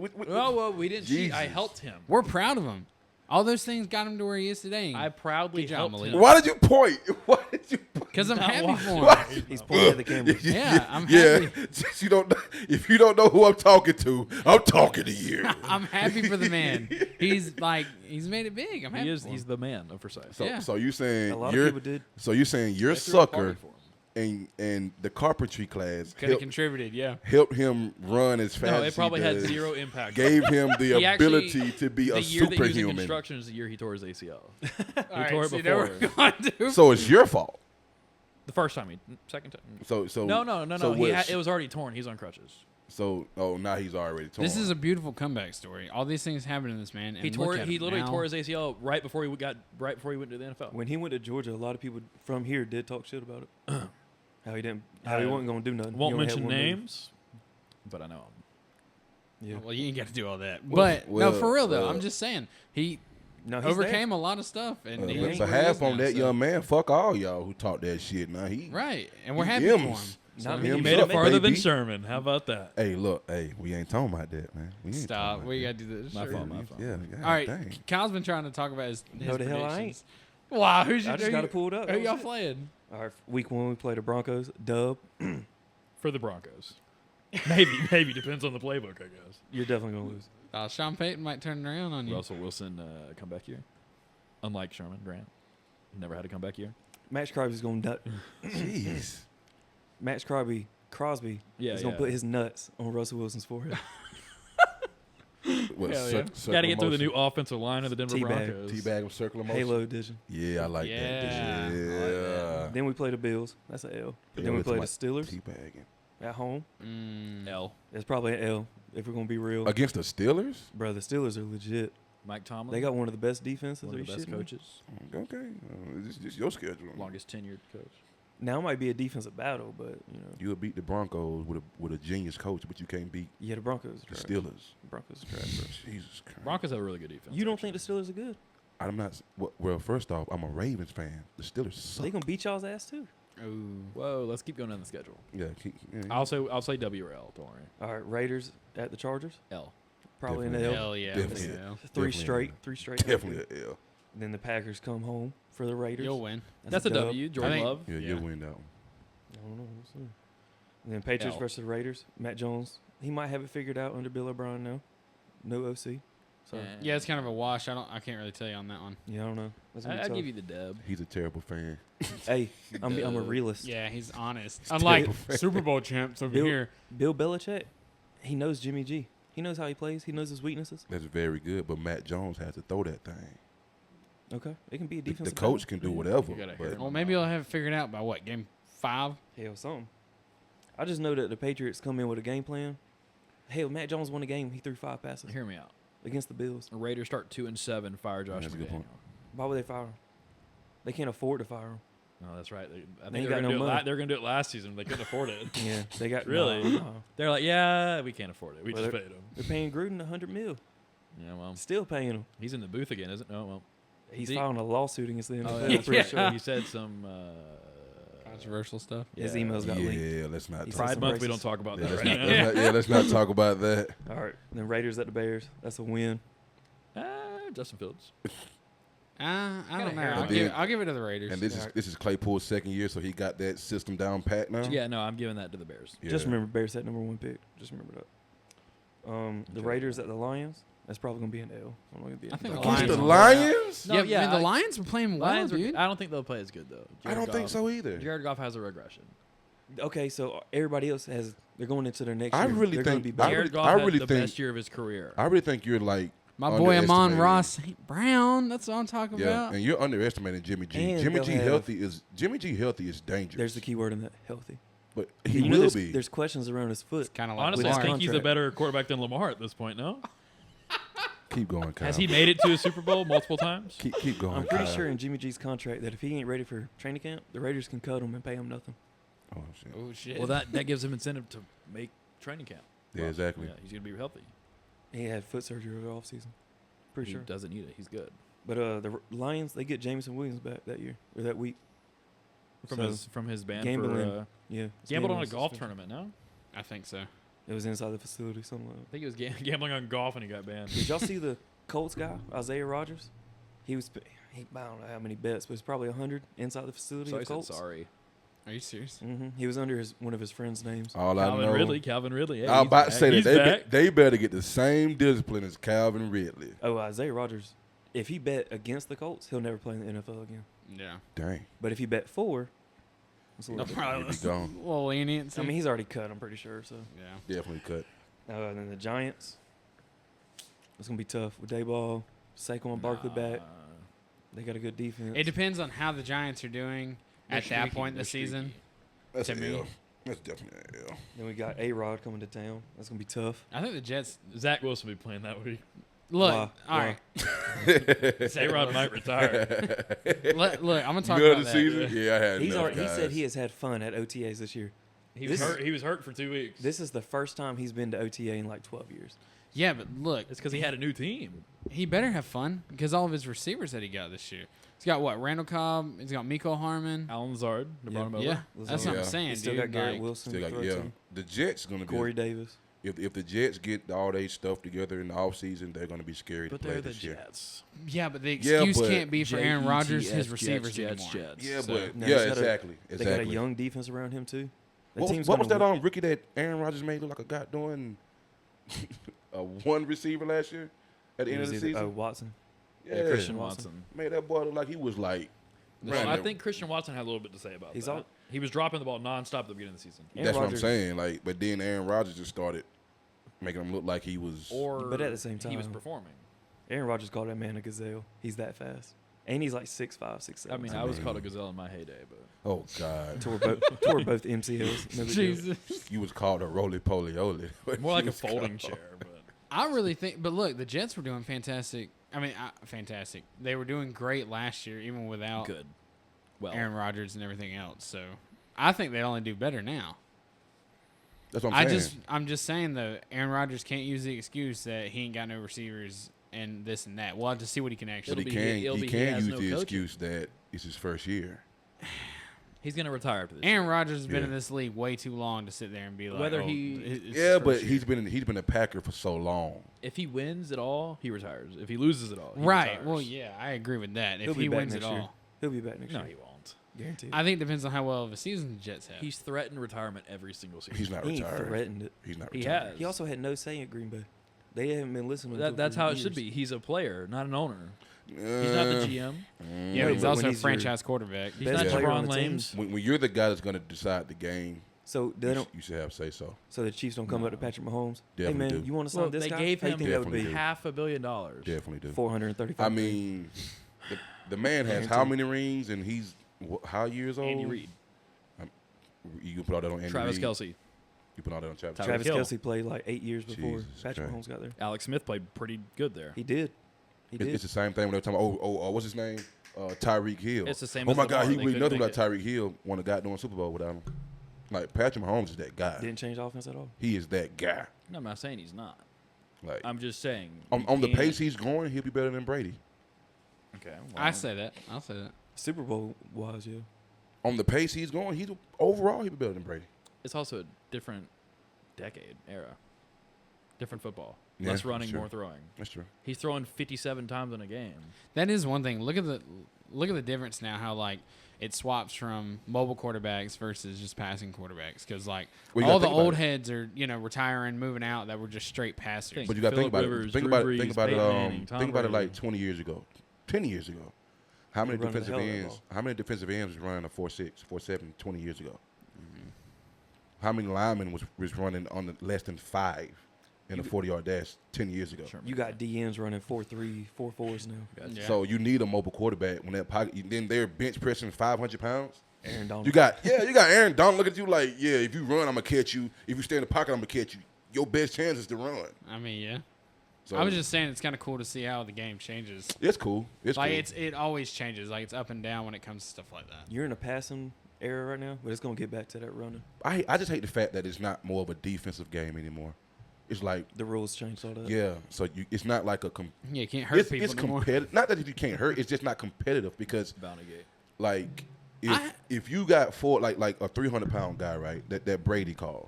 well, we didn't cheat. I Jesus. helped him. We're proud of him. All those things got him to where he is today. I proudly Good job, helped Malik. him. Why did you point? Why did you point? Because I'm Not happy why- for him. Why? He's pointing at the camera. Yeah, I'm Yeah, happy. you don't. If you don't know who I'm talking to, I'm talking to you. I'm happy for the man. He's made it big. I'm happy. He is. for him. He's the man of Forsyth. So, Yeah. so you saying A lot of you're people did. so you're saying your They threw a party sucker for him. and the carpentry class Could have contributed. Yeah. helped him run as fast. No, as it probably he had does, zero impact. Gave him the He actually- ability to be the a year that he was in superhuman. construction is the year he tore his ACL. All He right, tore it see, now we're before. going to- So it's your fault. The first time, second time. So No. So It was already torn. He's on crutches. now he's already torn. This is a beautiful comeback story. All these things happened to this man. And He look tore. at He him literally now. tore his ACL right before he went to the NFL. When he went to Georgia, a lot of people from here did talk shit about it. How he wasn't gonna do nothing. Won't He only had mention one move. names, but I know him. Yeah. Well, you ain't got to do all that. Well, But no, for real though, well- I'm just saying he No, he's overcame a lot of stuff, and he but is to where he have is on now, that so- young man, fuck all y'all who talk that shit. Now he right, and we're he happy for him. M's. So Not He Him made up, it farther than baby. Sherman. How about that? Hey, look, we ain't talking about that, man. We ain't Stop. talking about We that. got to do this. My Sure. fault, my fault. Yeah. All right, Dang. Kyle's been trying to talk about his No, the hell I ain't. predictions. Wow, who's your? I just got to pull it up. Who That y'all was it. playing? All right, week 1 we played the Broncos. Dub. For the Broncos. Maybe depends on the playbook, I guess. You're definitely gonna lose. Sean Payton might turn it around on you. Russell Wilson comeback year, unlike Sherman Grant, never had a comeback year. Max Crosby's gonna nut. Jeez. Max Crosby Yeah, is gonna put his nuts on Russell Wilson's forehead. What, Hell yeah. Got to get through the new offensive line of the Denver Teabag. Broncos. Teabag him, circle him. Halo edition. Yeah, I like Yeah, that. I like Yeah. Then we play the Bills. That's an L. Yeah, Then we it's play the like Steelers Teabagging. at home. L. That's probably an L if we're gonna be real. Against the Steelers? Bro, the Steelers are legit. Mike Tomlin. They got one of the best defenses. one Are of you the best shitting me? coaches, Okay. This your schedule. longest tenured coach. Now it might be a defensive battle, but you know, You would beat the Broncos with a genius coach, but you can't beat yeah, the Broncos. the Are trash. Steelers. The Broncos are trash, bro. Jesus Christ. Broncos have a really good defense. You don't think the Steelers are good? I'm not. Well, first off, I'm a Ravens fan. The Steelers suck. They gonna beat y'all's ass too. Ooh. Whoa, let's keep going down the schedule. Yeah. I'll say W or L. Don't worry. All right, Raiders at the Chargers. L. Probably in Definitely. the L. Hell yeah. Definitely. Yeah. Three Definitely. straight. Definitely an L. Then the Packers come home for the Raiders. You'll win. That's a dub. W. Jordan I think- Love. Yeah, Yeah. you'll win that one. I don't know. We'll see. And then Patriots L. versus the Raiders. Matt Jones. He might have it figured out under Bill O'Brien now. No OC. So Yeah, it's kind of a wash. I can't really tell you on that one. yeah, I don't know. That's gonna be I'll tough. give you the dub. He's a terrible fan. Hey, I'm a realist. Yeah, he's honest. Unlike Super Bowl champs over Bill- here. Bill Belichick, he knows Jimmy G. He knows how he plays. He knows his weaknesses. That's very good, but Matt Jones has to throw that thing. Okay, it can be a The defensive. coach can do whatever. You gotta hear But him. Well, maybe he'll have it figured out by what, game 5? Hell, something. I just know that the Patriots come in with a game plan. Hell, Matt Jones won a game. He threw 5 passes Hear me out. against the Bills. The Raiders start 2-7. Fire Josh That's a good McDaniel. point. Why would they fire him? They can't afford to fire him. No, that's right. I They think ain't they were got gonna no do it money. they were gonna do it last season. They couldn't afford it. Yeah, they got Really? no. They're like, yeah, we can't afford it. We Well, just paid him. They're paying Gruden $100 million. Yeah, well, Still paying him. he's in the booth again, isn't? No, well, He's He- filing a lawsuit against the NFL. oh, I'm yeah, pretty sure. He said some Controversial stuff. His yeah. emails got leaked. yeah, let's not He talk. said Pride some Month. We racist- don't talk about Yeah, that let's right not, now. let's not talk about that. All right. Then Raiders at the Bears. That's a win. Justin Fields. I don't know. hair I'll on give, it. I'll give it to the Raiders. And this is Claypool's second year, so he got that system down pat now. Yeah, no, I'm giving that to the Bears. Yeah. Just remember Bears had #1 pick. Just remember that. The Okay. Raiders at the Lions. That's probably gonna be an L. I'm not gonna be I think an the L. Against Lions the will- Lions? No, yeah, yeah, man, the I- Lions were playing well, Lions dude. I don't think they'll play as good though. I Jared don't think Goff- so either. Jared Goff has a regression. Okay, so everybody else has. They're going into their next I year. really they're gonna think- be I better. Jared really- Goff I had really the think- best year of his career. I really think you're like My boy Amon underestimating- Ross St. Brown. That's what I'm talking Yeah, about. and you're underestimating Jimmy G. And Jimmy they'll G have- healthy is dangerous. There's the key word in that, healthy. but he You know, will there's, be. There's questions around his foot. Kind of like Honestly, With I his think he's a contract. better quarterback than Lamar at this point. No, Keep going, Kyle. has he made it to a Super Bowl multiple times? Keep going. I'm pretty Kyle. sure in Jimmy G's contract that if he ain't ready for training camp, the Raiders can cut him and pay him nothing. Oh shit. Oh shit. Well, that gives him incentive to make training camp. Yeah, exactly. Yeah, he's gonna be healthy. He had foot surgery over the offseason. Pretty He sure. doesn't need it. He's good But the Lions, they get Jameson Williams back that year or that week. from So, his ban gambling. for Yeah, it's gambled on a gambling golf suspension. tournament. No, I think so. It was inside the facility, something like that. I think he was gambling on golf and he got banned. Did y'all see the Colts guy, Isaiah Rogers? He I don't know how many bets, but it's probably 100 inside the facility So I of said Colts. sorry. Are you serious? He was under one of his friends' names. All I know. Calvin Ridley. Hey, I was he's about to back. say He's that back. they better get the same discipline as Calvin Ridley. Oh, Isaiah Rogers. If he bet against the Colts, he'll never play in the NFL again. Yeah. Dang. But if he bet for, it's a No little bit. problem. He'd be gone. A little lenient. I mean, he's already cut. I'm pretty sure. So, yeah. Definitely cut. and then the Giants. It's gonna be tough with Dayball, Saquon Barkley back. They got a good defense. It depends on how the Giants are doing They're at that streaky. point in the They're season. That's To an me. L. That's definitely an L. Then we got A-Rod coming to town. That's gonna be tough. I think the Jets. Zach Wilson will be playing that week. Look, Why? all right. A-Rod might retire. Look, I'm gonna talk Middle about of the that. season? Yeah, I had He enough, said guys. he has had fun at OTAs this year. He was This- hurt. He was hurt for 2 weeks. This is the first time he's been to OTA in like 12 years. Yeah, but look, It's because he had a new team. he better have fun because all of his receivers that he got this year. He's got what? Randall Cobb. He's got Miko Harmon. Alan Lazard. They brought him over. Yeah, that's what Yeah. I'm saying, He still dude. got Garrett Like, Wilson. Still to got, throw yeah. to. The Jets going to be. Corey Davis. If the Jets get all their stuff together in the offseason, they're going to be scary But to play they're the this year. Jets. yeah, but the Yeah, excuse but can't be for Aaron Rodgers, his Jets, receivers Jets, anymore. Jets. Yeah, So- but No, yeah, he's got a- exactly. They got a young defense around him too. That What, team's what was gonna that win. rookie that Aaron Rodgers made look like a guy doing one receiver last year at the It end of was the either- season? Watson. Yeah, Christian Watson. Watson. made that boy look like he was like. Well, running I the- think Christian Watson had a little bit to say about He's that. all- He was dropping the ball nonstop at the beginning of the season. Aaron that's what I'm Rodgers- saying. Like, but then Aaron Rodgers just started making him look like he was. Or But at the same he was time- performing. Aaron Rodgers called that man a gazelle. He's that fast. And he's like 6'5", 6'7". I mean, I was called a gazelle in my heyday, but Oh God, tore both MCLs. No big deal. Jesus. you was called a roly poly oly. more like a folding chair. But I really think, but look, the Jets were doing fantastic. I mean, fantastic. They were doing great last year, even without good. Well, Aaron Rodgers and everything else. So I think they only do better now. That's what I'm saying. I'm just saying though, Aaron Rodgers can't use the excuse that he ain't got no receivers and this and that. We'll have to see what he can but actually. It'll he be- can it'll he be- he can has use no the coaching. excuse that it's his first year. he's going to retire after this. Aaron Rodgers has been Yeah. in this league way too long to sit there and be like, Whether oh, he- it's his Yeah, but first he's year. been a Packer for so long. If he wins it all, he retires. If he loses it all, he right. retires. Well, yeah, I agree with that. He'll If be he back wins it next year. all, He'll be back next No, year. he won't. Guaranteed. I think it depends on how well of a season the Jets have. He's threatened retirement every single season. He's not he ain't retired. threatened it. He's not He retired. has. He also had no say at Green Bay. They haven't been listening to him. That's for how it years. should be. He's a player, not an owner. He's Uh, not the GM. yeah, No, but he's but also when a he's your franchise quarterback. He's best not player on LeBron the team. James. When you're the guy that's going to decide the game, So they don't. you should have say so. So the Chiefs don't come up to Patrick Mahomes. Hey Definitely man, do. you want to sign Well, this they guy? gave How you him think that would Definitely be? do. $500 million. Definitely do. 435. I mean, the man has how many rings, and he's how years old? Andy Reid, You can put all that on Andy Travis Reid. Kelsey, You put all that on Travis. Tyreek Travis Hill. Kelsey played like 8 years before Jesus Patrick Christ. Mahomes got there. Alex Smith played pretty good there. He did. He It's did. the same thing when they're talking about, what's his name? Tyreek Hill. It's the same Oh as my Lamar. God, he They really couldn't nothing make like Tyreek Hill won a goddamn Super Bowl without him. Like Patrick Mahomes is that guy. Didn't change the offense at all. He is that guy. No, I'm not saying he's not. Like I'm just saying. on you the can't- pace he's going, he'll be better than Brady. Okay. I say that. I'll say that. Super Bowl wise, yeah. On the pace he's going, overall he'll be better than Brady. It's also a different decade, era. Different football. Yeah, Less running, sure. more throwing. That's true. He's throwing 57 times in a game. That is one thing. Look at the difference now. How like it swaps from mobile quarterbacks versus just passing quarterbacks because like Well, you all gotta the think old about it. heads are retiring, moving out that were just straight passers. But you got to think Phillip about Rivers, it. Think Drew about it. Brees, Think about it. Peyton Manning, Tom Think about it like Brady. 20 years ago, 10 years ago. How many Running the defensive hell out of ends? ball. How many defensive ends was running a 4.6, 4.7 20 years ago? How many linemen was running on the less than 5 in a 40-yard dash 10 years ago? Sherman. You got DNs running 4.3, 4.4s now. Yeah. So you need a mobile quarterback when that pocket. Then they're bench pressing 500 pounds. Aaron Donald. You got Aaron Donald look at you like, yeah, if you run, I'm gonna catch you. If you stay in the pocket, I'm gonna catch you. Your best chance is to run. I mean, yeah. So I was just saying it's kind of cool to see how the game changes. it's cool. It's Like cool. it always changes. Like it's up and down when it comes to stuff like that. You're in a passing era right now, but it's gonna get back to that running. I just hate the fact that it's not more of a defensive game anymore. It's like, The rules changed all that. yeah, so it's not like a Yeah, you can't hurt it's people no more. competitive. Not that you can't hurt, it's just not competitive because Bounty gate. like I- if you got like a 300-pound guy, right? That Brady called.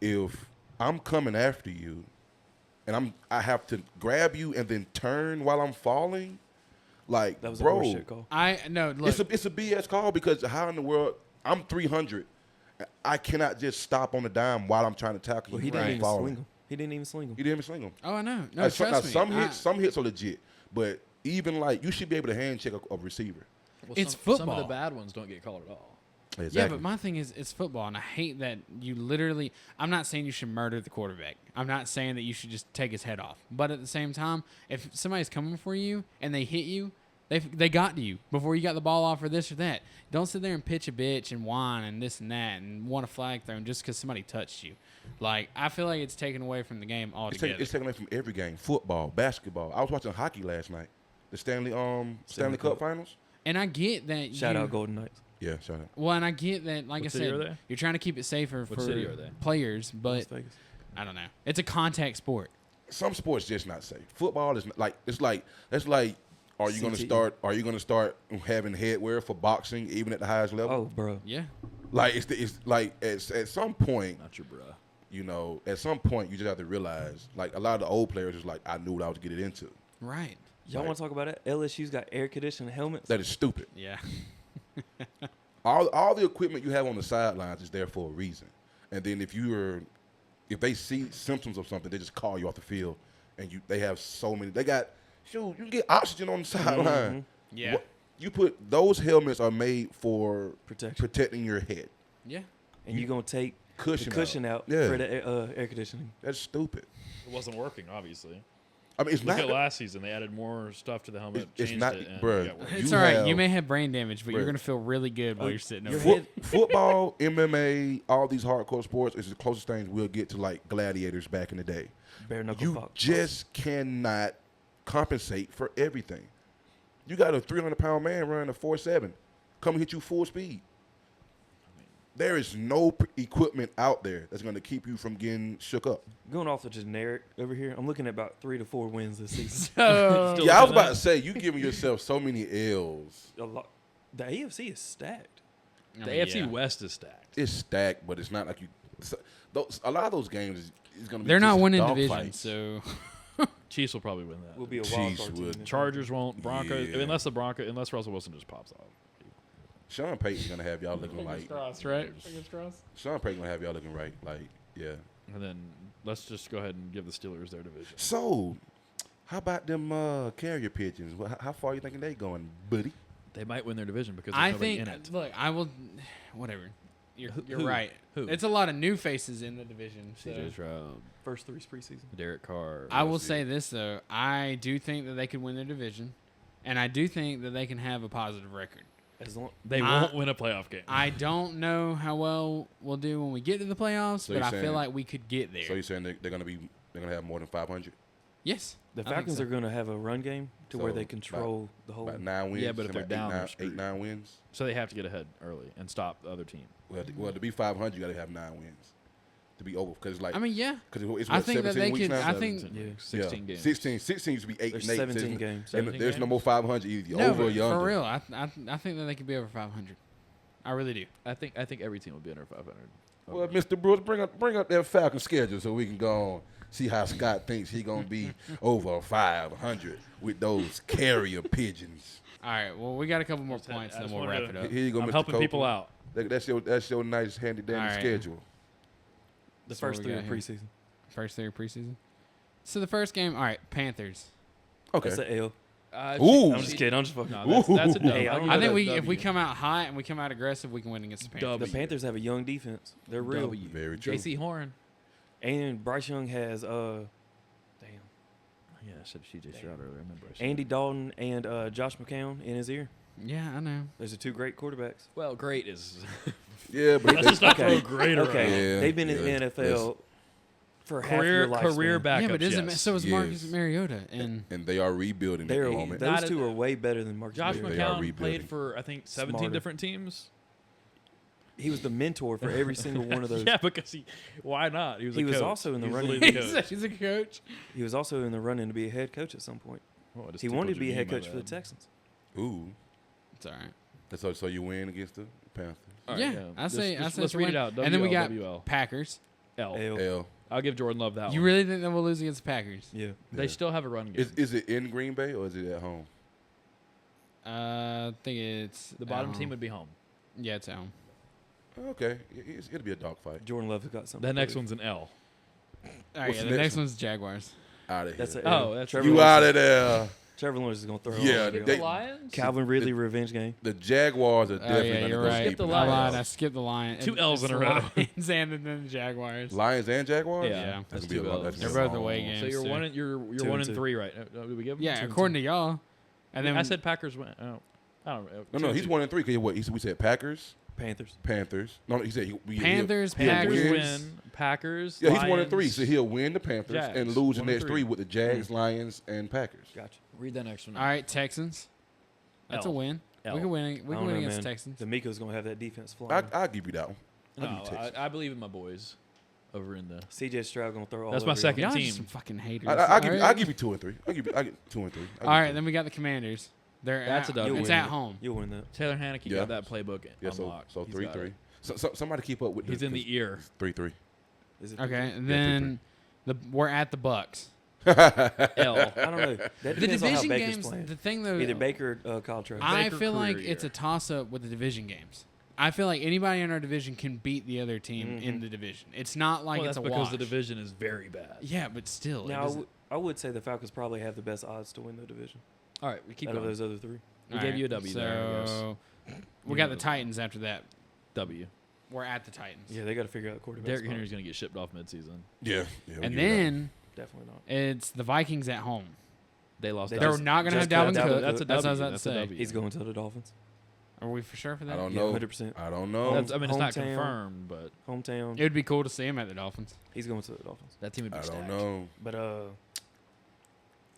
If I'm coming after you and I have to grab you and then turn while I'm falling, like That was a bro, horseshit call. I no look. it's a BS call because how in the world I'm 300, I cannot just stop on the dime while I'm trying to tackle Well, you. he didn't while I'm even falling. swing him. He didn't even swing him. He didn't even swing him. Oh, I know. No, Now, trust me. some hits are legit, but even like you should be able to hand check a receiver. Well, It's some of football. the bad ones don't get called at all. Yeah, but my thing is, it's football, and I hate that you literally. I'm not saying you should murder the quarterback. I'm not saying that you should just take his head off. But at the same time, if somebody's coming for you and they hit you, they got to you before you got the ball off or this or that. Don't sit there and pitch a bitch and whine and this and that and want a flag thrown just because somebody touched you. Like I feel like it's taken away from the game altogether. It's taken away from every game. Football, basketball. I was watching hockey last night. The Stanley Cup Cup. Finals. And I get that. Shout out Golden Knights. Yeah, shout out. Well, and I get that. Like What I city are said, they? you're trying to keep it safer What for city are they? players, but Las Vegas. I don't know. It's a contact sport. Some sports just not safe. Football is like it's like are you going to CTE. start having headwear for boxing even at the highest level? Oh, bro. Yeah. Like it's like at some point, Not your bruh. you know, at some point you just have to realize like a lot of the old players is like I knew what I was getting into. Right. Y'all Right. want to talk about it? LSU's got air conditioned helmets. That is stupid. Yeah. All the equipment you have on the sidelines is there for a reason. And then if they see symptoms of something, they just call you off the field. And they have so many. You can get oxygen on the sideline. Yeah. You put those helmets are made for Protection. protecting your head. Yeah. And you're going to take Cushion the cushion out, Yeah. for the air conditioning. That's stupid. It wasn't working, obviously. I mean, it's Look not. at last season. They added more stuff to the helmet. It's changed not- it, and bruh. it got worse. It's You all right. have- You may have brain damage, but you're Bruh. gonna feel really good while you're sitting over your there. head- Football, MMA, all these hardcore sports is the closest things we'll get to like gladiators back in the day. Bare knuckle You fox. just cannot compensate for everything. You got a 300-pound man running a 4.7, come hit you full speed. There is no equipment out there that's going to keep you from getting shook up. Going off the generic over here, I'm looking at about 3 to 4 wins this season. Still Yeah, I was looking about to say, you giving yourself so many L's. A lot. The AFC is stacked. I The mean, AFC yeah. West is stacked. It's stacked, but it's not like you. A lot of those games is going to be. They're not just winning dog division, fights. so Chiefs will probably win that. Will be a wild Chiefs card team. would. this year. Chargers won't. Broncos, Yeah. unless Russell Wilson just pops off. Sean Payton's going to have y'all looking like. crossed, right? Fingers crossed. Sean Payton's going to have y'all looking right. Like, yeah. And then let's just go ahead and give the Steelers their division. So, how about them carrier pigeons? How far you thinking they going, buddy? They might win their division because there's I nobody think. in it. Look, I will. Whatever. You're Who? right. Who? It's a lot of new faces in the division. So. CJ Stroud, First 3 preseason. Derek Carr. I will Let's see. say this though. I do think that they could win their division, and I do think that they can have a positive record. As long, They won't win a playoff game. I don't know how well we'll do when we get to the playoffs, So but you're I feel saying- like we could get there. So you're saying they're going to have more than 500? Yes. the I think Falcons so. are going to have a run game to where So, they control the whole. About 9 wins? Yeah, but if they're About down, they're 8, screwed. 9 wins? So they have to get ahead early and stop the other team. Well, to be 500, you got to have 9 wins to be over. Because like, I mean, yeah. cause it's I what, think that 17 they weeks could. now? I think 17, Yeah. 16 games. 16 used to be 8 There's and 8. 17 games. And 17 there's no more 500 either. no, Over or but under. for real. I think that they could be over 500. I really do. I think every team will be under 500. Well, Mr. Brooks, bring up that Falcon schedule so we can go on. See how Scott thinks he gonna be over 500 with those carrier pigeons. All right. Well, we got a couple more Just had- points, I and just then we'll wanted wrap to- it up. Here you go, I'm Mr. helping people Copeland. out. That's your nice handy dandy All right. schedule. The So what first we three got of here? preseason. First three of preseason. So the first game, all right, Panthers. Okay. That's an L. Ooh. I'm just kidding. I'm just fucking. No, that's a Ooh. dub. Hey, I I'll don't give I it think a if we W. come out hot and we come out aggressive, we can win against the Panthers. W. The Panthers have a young defense. They're real. W. Very true. J.C. Horn. And Bryce Young has damn, Yeah, I said C.J. Stroud earlier. I remember. I said Andy that. Dalton and Josh McCown in his ear. Yeah, I know. Those are two great quarterbacks. Well, great is. Yeah, but Let's just not Okay. throw great around. Okay, Yeah, they've been in yeah, the NFL for half Career your lifespan. career backups. yeah, but doesn't yes. so is Marcus Yes. Mariota, and and they are rebuilding at They're, the moment. those Not two a- are way better than Marcus Josh Mariota. They are McCown rebuilding. played for I think 17 Smarter. different teams. He was the mentor for every single one of those. Yeah, because why not? He was. He a was coach. also in the He was running. literally the coach. he's a coach. He was also in the running to be a head coach at some point. Oh, I just He tickled wanted to be your a head knee, my coach for the bad. Texans. Ooh. It's all right. So you win against the Panthers. All right, Yeah, I say Just it's let's a read win. it out. And then we got WL. Packers. L. L. L. I'll give Jordan Love that You one. really think that we'll lose against the Packers? Yeah. They Yeah. still have a run game. Is it in Green Bay or is it at home? I think it's The bottom at team home. would be home. Yeah, it's at home. Okay, it'll be a dogfight. Jordan Love has got something. The to next prove. one's an L. All right, What's yeah, the the next next one? one's Jaguars. Out of here. That's a Oh, L. that's Trevor You Lawrence- out of there. Trevor Lawrence is going to throw Yeah, all over Skip they- the Lions. Calvin Ridley revenge game. The Jaguars are Oh definitely yeah, going to you're go right. sleep Skip the in I the lied. Lions. I skipped the Lions. Two L's It's in a the row. Lions and then the Jaguars. Lions and Jaguars. Yeah. That's That's gonna be a two long- L's. that's They're gonna be both a away long- games. So you're too. one. You're Two one and and two. 3, right? Did we give them Yeah, two and according two? to y'all. And then I said Packers win. Oh, I don't know. No, he's 1 and 3. Cause what? We said Packers, Panthers. Panthers. No, he said Panthers, he'll Packers win. win. Packers. Yeah, he's 1 and 3. Lions. So he'll win the Panthers Jags. and lose the 1 and next 3 with the Jags, Lions, and Packers. Gotcha. Read that next one. all right, Texans. That's a L. win. L. We can win. We I can don't win know, against man. Texans. D'Amico's going to have that defense flying. I'll give you that one. I'll No, give you Texans. I believe in my boys over in the. CJ Stroud going to throw all That's over my you. second Y'all are team. just some fucking haters. I'll give you. All right? I'll give you 2 and 3. I get 2 and 3. All right, then we got the Commanders. They're That's at, a W. It's You'll at win. home. You'll win that. Taylor Haneke Yeah. got that playbook Yeah, so unlocked. 3-3. So somebody keep up with. He's in the ear. 3-3. Is it Okay, and Yeah, then we're at the Bucks. L. I don't know. That The depends on how division Baker's games. playing. The thing though, Either Baker or Kyle Trask. I Baker feel like career it's a year. toss up with the division games. I feel like anybody in our division can beat the other team in the division. It's not like Well, it's that's a because wash. the division is very bad. Yeah, but still, it Now, doesn't- I would say the Falcons probably have the best odds to win the division All right, we keep out of going. those other three. We All gave right, you a W there, I guess. So we You got know the the- Titans after that. W. We're at the Titans. Yeah, they got to figure out the quarterback. Derrick spot. Henry's going to get shipped off midseason. Yeah. And then Definitely not. it's the Vikings at home. They lost. They They're just- not going to have just Dalvin got Cook. Dalvin That's a That's what I W. was about to That's a say. W. He's going to the Dolphins. Are we for sure for that? I don't Yeah, know. 100%. I don't know. That's, I mean, it's not Hometown. confirmed, but Hometown. It would be cool to see him at the Dolphins. He's going to the Dolphins. that team would be I don't stacked. know. But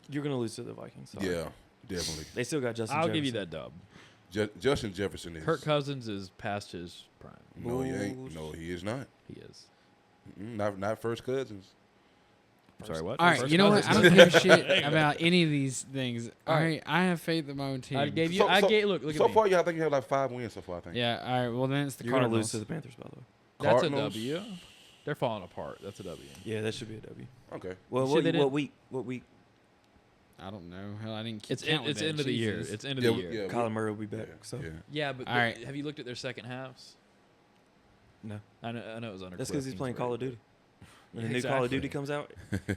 you're going to lose to the Vikings. Sorry. Yeah, definitely. They still got Justin I'll Jefferson. give you that dub. Justin Jefferson is. Kirk Cousins is past his prime. No, he ain't. Bulls. No, he is not. He is. Not first cousins. I'm sorry, what? All right, First you know what? I Cousins. don't give a shit about any of these things. All right, I have faith in my own team. I gave you. So- I so- gave. Look So at me. far, I think you have like 5 wins so far. I think. Yeah, all right. Well, then it's the You're going to lose Cardinals. to the Panthers, by the way. That's a Cardinals. W. They're falling apart. That's a W. Yeah, that should be a W. Okay. Well, You said what, they what didn't- week? What week? I don't know. Hell, I didn't. It's count with it's that. end of the year. Jesus. It's end of Yeah, the year. yeah. Kyler Murray will be back. Yeah, So yeah. Yeah, but All right. have you looked at their second halves? no, I know it was under. that's Cliff because he's playing Call of Kingsbury, Duty. When the new Call of Exactly. Duty comes out,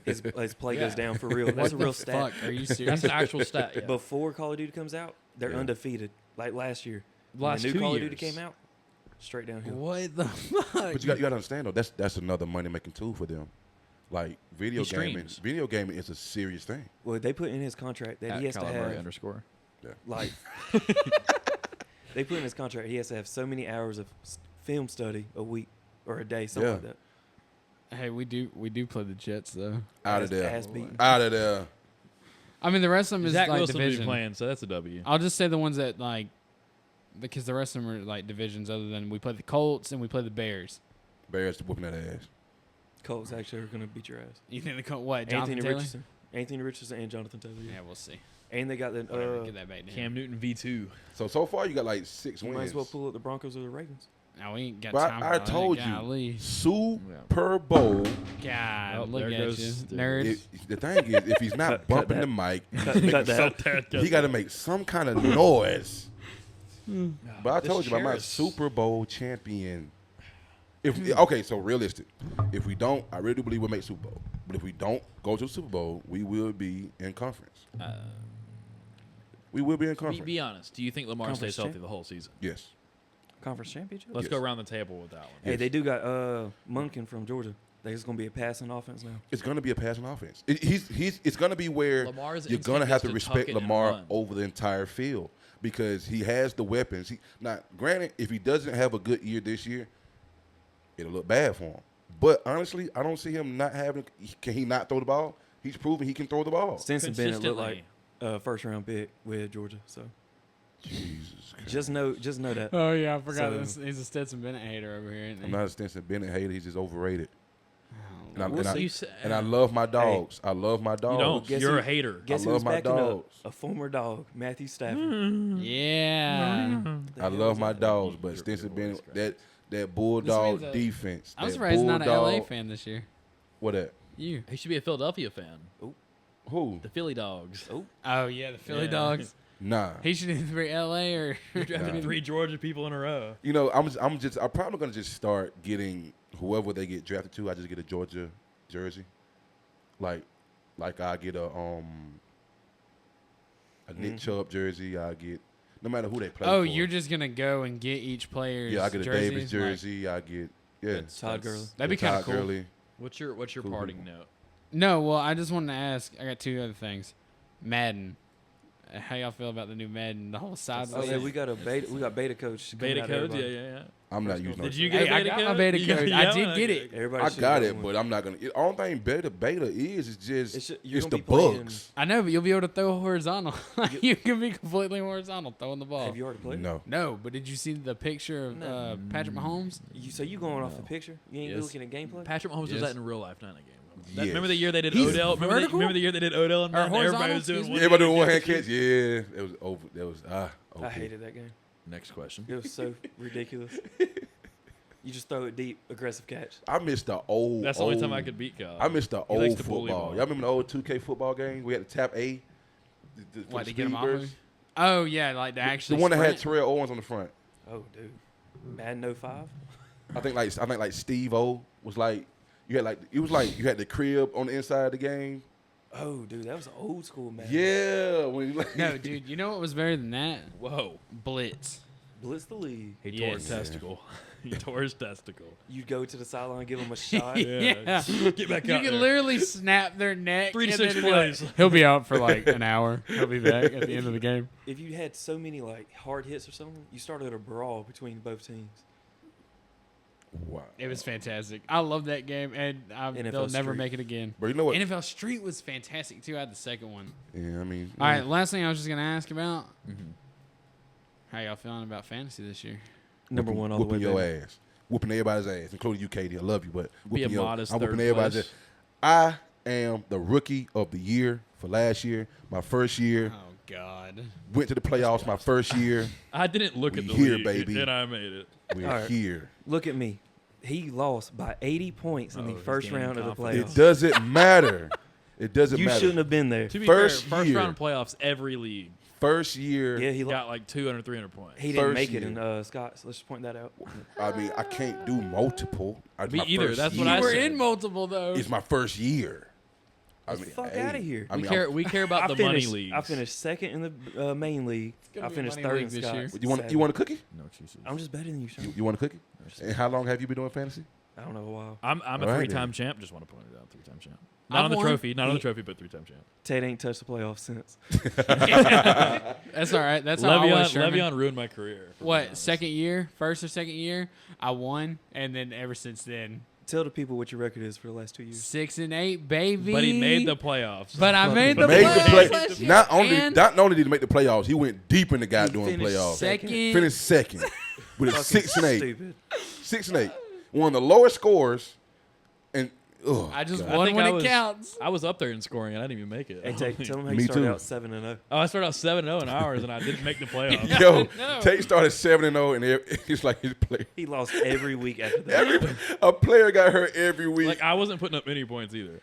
his play Yeah. goes down for real. What That's a the real stat. fuck? Are you but serious? That's an actual stat. Yeah. Before Call of Duty comes out, they're Yeah. undefeated, like last year. When Last the new 2 Call years. of Duty came out, straight downhill. What the fuck? But you got to understand though. That's another money making tool for them. Like video He gaming. streams. Video gaming is a serious thing. Well, they put in his contract that At he has to Kyler Murray have, _ like, they put in his contract he has to have so many hours of film study a week or a day, something Yeah. like that. Hey, we do play the Jets though. Out of there. Ass beating. Out of there. I mean, the rest of them is Zach like Wilson will be division. playing, so that's a W. I'll just say the ones that like, because the rest of them are like divisions. Other than we play the Colts and we play the Bears. Bears whooping that ass. Colts actually are going to beat your ass. You think the Colts? What? Jonathan Anthony Taylor? Richardson. Anthony Richardson and Jonathan Taylor. Yeah, we'll see. And they got the Whatever. Get that back to him. Cam Newton V2. So far you got like 6 you wins. might as well pull up the Broncos or the Ravens. No, we ain't got But time for I that. told you, Golly. Super Bowl. God, Oh, look there at goes you, Steve. nerd. The thing is, if he's not Cut bumping that. the mic, Cut that. he got to make some kind of noise. But I This told you about my chair is- Super Bowl champion. Okay, so realistic. If we don't, I really do believe we'll make Super Bowl. But if we don't go to the Super Bowl, we will be in conference. We will be in conference. Be honest. Do you think Lamar Conference stays healthy champ? the whole season? Yes. Conference championship. Let's Yes. go around the table with that one. Hey, Yes. they do got Munkin from Georgia. There's gonna be a passing offense now. It's going to be a passing offense. It's going to be where Lamar's you're going to have to instinct is to respect tuck it and Lamar run. over the entire field because he has the weapons. Now, granted, if he doesn't have a good year this year, it'll look bad for him. But honestly, I don't see him not having. Can he not throw the ball? He's proven he can throw the ball. Stinson Bennett looked like Consistently. first round pick with Georgia. So Jesus Christ. just know that. Oh yeah, I forgot. So- He's a Stetson Bennett hater over here. Isn't he? I'm not a Stinson Bennett hater. He's just overrated. Oh, And I, We'll and I- see. You say- and I love my dogs. I love my dogs. You don't. guess You're who- a hater. Guess I who's love my backing dogs. up? A former dog, Matthew Stafford. yeah. The I hell love is my that? dogs, but You're Stinson always Bennett, that bulldog means, defense. I'm that surprised he's not an LA bulldog- fan this year. What that? You. He should be a Philadelphia fan. Who? The Philly Dogs. Oh yeah, the Philly Yeah. Dogs. Nah. He should either be LA or. You're drafting Nah. 3 Georgia people in a row. You know, I'm probably gonna just start getting whoever they get drafted to. I just get a Georgia jersey, like I get a Nick Chubb jersey. I get no matter who they play. Oh, for. you're just gonna go and get each player's Yeah, I get a jersey? Davis Like, jersey. I get Todd Gurley. that'd be kind of Todd cool. Gurley. What's your Cool. parting note? No, well, I just wanted to ask. I got 2 other things. Madden. How y'all feel about the new Madden? The whole sideways. Oh yeah, we got beta coach. coming Beta out, codes? Yeah, everybody. yeah. I'm not using. Did no you jersey. get Hey, a I beta got code? my beta You got- code. yeah, I did okay, get it. okay. Everybody I should got get it, one. but I'm not gonna. The only thing beta is just It's it's, you're gonna the be playing- bugs. I know, but you'll be able to throw horizontal. You can be completely horizontal throwing the ball. Have you already played? No, No, but did you see the picture of No. Patrick Mahomes? So you going off the picture? You ain't Yes. looking at gameplay? Patrick Mahomes Yes. does that in real life, not in a game. Yes. Remember the year they did He's Odell? vertical? Remember the year they did Odell and Or Madden? Everybody horizontal, was doing excuse one. me? everybody doing one hand catch. catch. Yeah, it was over. That was okay. I hated that game. Next question. It was so ridiculous. You just throw it deep, aggressive catch. I missed the old. That's the only time old- I could beat God. I missed the He likes old to bully football. ball. Y'all remember the old 2K football game? We had to tap A. For What, the to get him off? speeders? Oh, yeah, like the The actually one that had sprint. Terrell Owens on the front. Oh, dude. Madden 05? I think like Steve O was like you had you had the crib on the inside of the game. Oh, dude, that was old school, man. Yeah, when you like, No, dude, you know what was better than that? Whoa. Blitz. Blitz the league. He tore Yes. his testicle. He tore his testicle. You go to the sideline, give him a shot. Yeah. Get back You out can there. literally snap their neck. 3 to and 6 then it'll be like- plays. he'll be out for like an hour. He'll be back at the end of the game. If you had so many like hard hits or something, you started a brawl between both teams. wow. It was fantastic. I love that game, and NFL they'll never Street. make it again. But you know what? NFL Street was fantastic too. I had the second one. Yeah, I mean, All right, last thing I was just gonna ask about. Mhm. How y'all feeling about fantasy this year? Number one all the way. whooping your baby. ass, whooping everybody's ass, including you, Katie. I love you, but Be a whooping your, modest I'm whooping third everybody's place. ass. I am the rookie of the year for last year. My first year, Oh God. went to the playoffs. My first year, I didn't look We at the here, league, baby. and I made it. we're All right. here. Look at me. He lost by 80 points in Oh, the he's first gaining round of the confidence. It playoffs. doesn't matter. It doesn't You matter. shouldn't have been there. To be First fair, first year. round playoffs, every league First year, Yeah, he got like 200, 300 points. He didn't First make it year. in Scott's. Let's just point that out. I mean, I can't do multiple. Me My either. first That's what year I We're said. in multiple though. It's my first year. I mean, fuck hey, outta here. I We mean, care. We care about the money leagues. I finished second in the main league. gonna I be a finished money third league in this year. Scott's. you want a cookie? No excuses. I'm just better than you, Sean. You want a cookie? And how long have you been doing fantasy? I don't know a while. I'm a All right, 3-time then. champ. Just want to point it out. 3-time champ. I've Not on the won. trophy. Not on the trophy, but 3-time champ. Ted ain't touched the playoffs since. That's all right. That's how I was. Sherman. Le'Veon ruined my career. for being What honest. second year? First or second year? I won, and then ever since then, Tell the people what your record is for the last 2 years. 6-8, baby. But he made the playoffs. But I made the Made the playoffs play. last year, Not and only did he make the playoffs, he went deep in the guy He doing finished playoffs. second. Finished second with a Fucking 6-8. Stupid. 6-8. One of the lowest scores, and Oh, I just God. won think when I it was- counts. I was up there in scoring, and I didn't even make it. Hey, tell him how Me you started too. out 7-0. Oh, I started out 7-0 in ours, and I didn't make the playoffs. Yo, No. Tate started 7-0, and it's like his player. He lost every week after that. A player got hurt every week. Like I wasn't putting up any points either.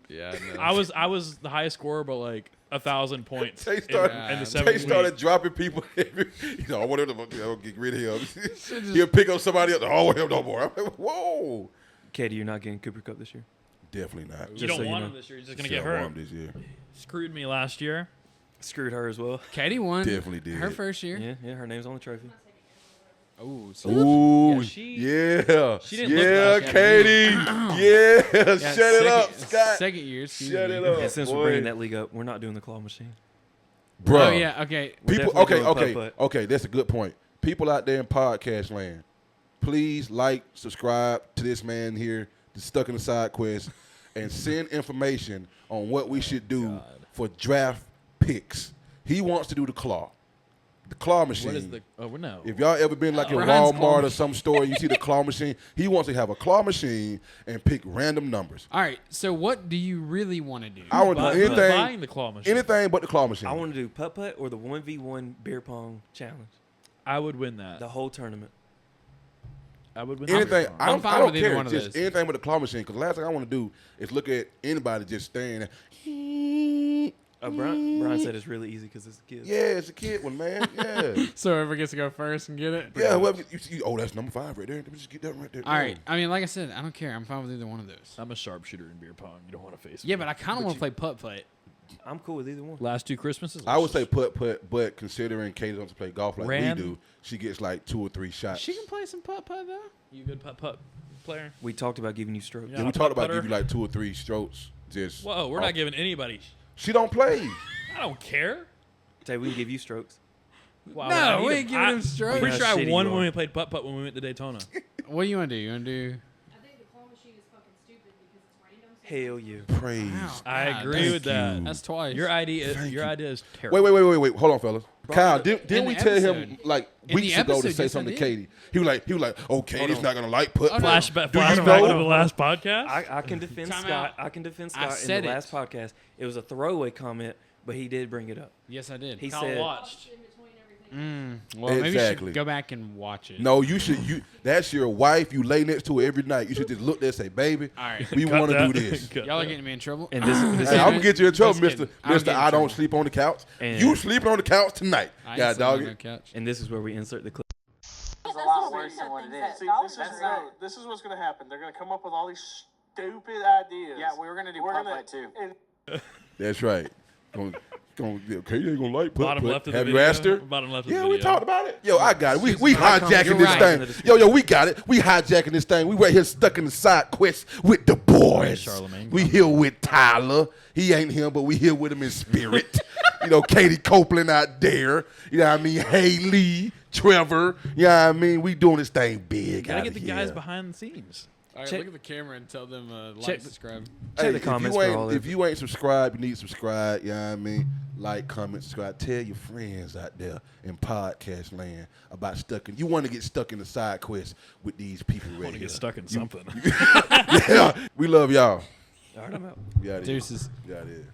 Yeah, no. I was the highest scorer, but like 1,000 points They in, started- in the Tate 7th started week. dropping people. I want him to get rid of him. He'll pick up somebody else. Oh, him no more. I'm like, whoa. Katie, you're not getting Cooper Cup this year. Definitely not. You Just don't so you want know. him this year. He's just gonna Still get want hurt. him this year. Screwed me last year. Screwed her as well. Katie won. Definitely did. Her first year. Yeah, her name's on the trophy. Ooh, Ooh, Yeah, she yeah, didn't look like Katie, yeah, shut it up, Scott. Second year. Excuse Shut me. it up, And since boy. we're bringing that league up, we're not doing the claw machine. Bro. Oh yeah. Okay. We're People, definitely okay, doing okay, putt-putt. okay. That's a good point. People out there in podcast land, please like, subscribe to this man here, the Stuck in the Side Quest, and send information on what we should do for draft picks. He wants to do the claw machine. What is the? Oh no. If y'all ever been like in Brian's claw Walmart or some store, you see the claw machine. He wants to have a claw machine and pick random numbers. All right. So what do you really want to do? I would do Who's anything, buying the claw machine? anything but the claw machine. I want to do putt-putt or the 1v1 beer pong challenge. I would win that. The whole tournament. I would win. Anything. that. I don't, I'm fine I don't with either care. one of Just those. anything but the claw machine. Because the last thing I want to do is look at anybody just staring at. Brian said it's really easy because it's a kid. Yeah, it's a kid one, man. Yeah. So whoever gets to go first and get it. Yeah, whoever you see, oh, that's number 5 right there. Let me just get that right there. All right. I mean, like I said, I don't care. I'm fine with either one of those. I'm a sharpshooter in beer pong. You don't want to face me. Yeah, but I kind of want to play putt. I'm cool with either one. Last 2 Christmases. I would say put, but considering Katie wants to play golf like Ran- we do, she gets like 2 or 3 shots. She can play some putt though. You a good putt player? We talked about giving you strokes. Yeah. Yeah, we a talked about putt-putter? give you like 2 or 3 strokes. Just Whoa, we're off- not giving anybody. She don't play. I don't care. Tay, we can give you strokes. Wow, No, I need we a- ain't giving him strokes. I'm pretty How sure I shitty won you when are. we played putt when we went to Daytona. What do you want to do? You want to do? I think the claw machine is fucking stupid because it's random. So Hell yeah. Praise. Wow. I God, agree thank with that. you. That's twice. Your idea, Thank your you. idea is terrible. Wait. Hold on, fellas. Kyle, didn't in we the tell him episode- like in the weeks ago to episode, say yes, I something to did. Katie? He was like, oh, Katie's not gonna like put. Oh, no. Flashback, Do you flashback know- to the last podcast. I can defend Time Scott. out. I can defend I Scott in said the it. last podcast. It was a throwaway comment, but he did bring it up. Yes, I did. He Kyle said, watched. in between everything. Well, maybe you Exactly. should go back and watch it. No, you should. That's your wife. You lay next to her every night. You should just look there and say, baby, All right. we Cut want to that. do this. Cut Y'all are that. getting me in trouble. and this Hey, I'm gonna get you in trouble, Just Mister. kidding. I would Mister, get in I don't trouble. sleep on the couch. And- You sleeping on the couch tonight? I ain't Yeah, sleeping dog. on no couch. and this is where we insert the clip. It's a lot worse than what it is. See, this is what's going to happen. They're going to come up with all these stupid ideas. Yeah, we were gonna do We're putt-putt gonna- too. and That's right. Katie ain't gonna like put. Bottom left of the Have video. you asked her? Bottom left of Yeah, the we video. talked about it. Yo, I got it. We You're hijacking this right. thing. Yo, we got it. We hijacking this thing. We right here stuck in the side quest with the boys. Charlemagne. We here with Tyler. He ain't him, but we here with him in spirit. You know, Katie Copeland out there. You know what I mean? Haley, Trevor. You know what I mean? We doing this thing big. Gotta outta get the here. guys behind the scenes. All right, Check- look at the camera and tell them Check- like, subscribe. Check the if comments you for ain't, all if of you ain't subscribed, you need to subscribe. You know what I mean? Like, comment, subscribe. Tell your friends out there in podcast land about stuck in. You want to get stuck in the side quest with these people Want right to here. get stuck in something. Yeah, we love y'all. All right, I'm out. We out here. Deuces. We out here.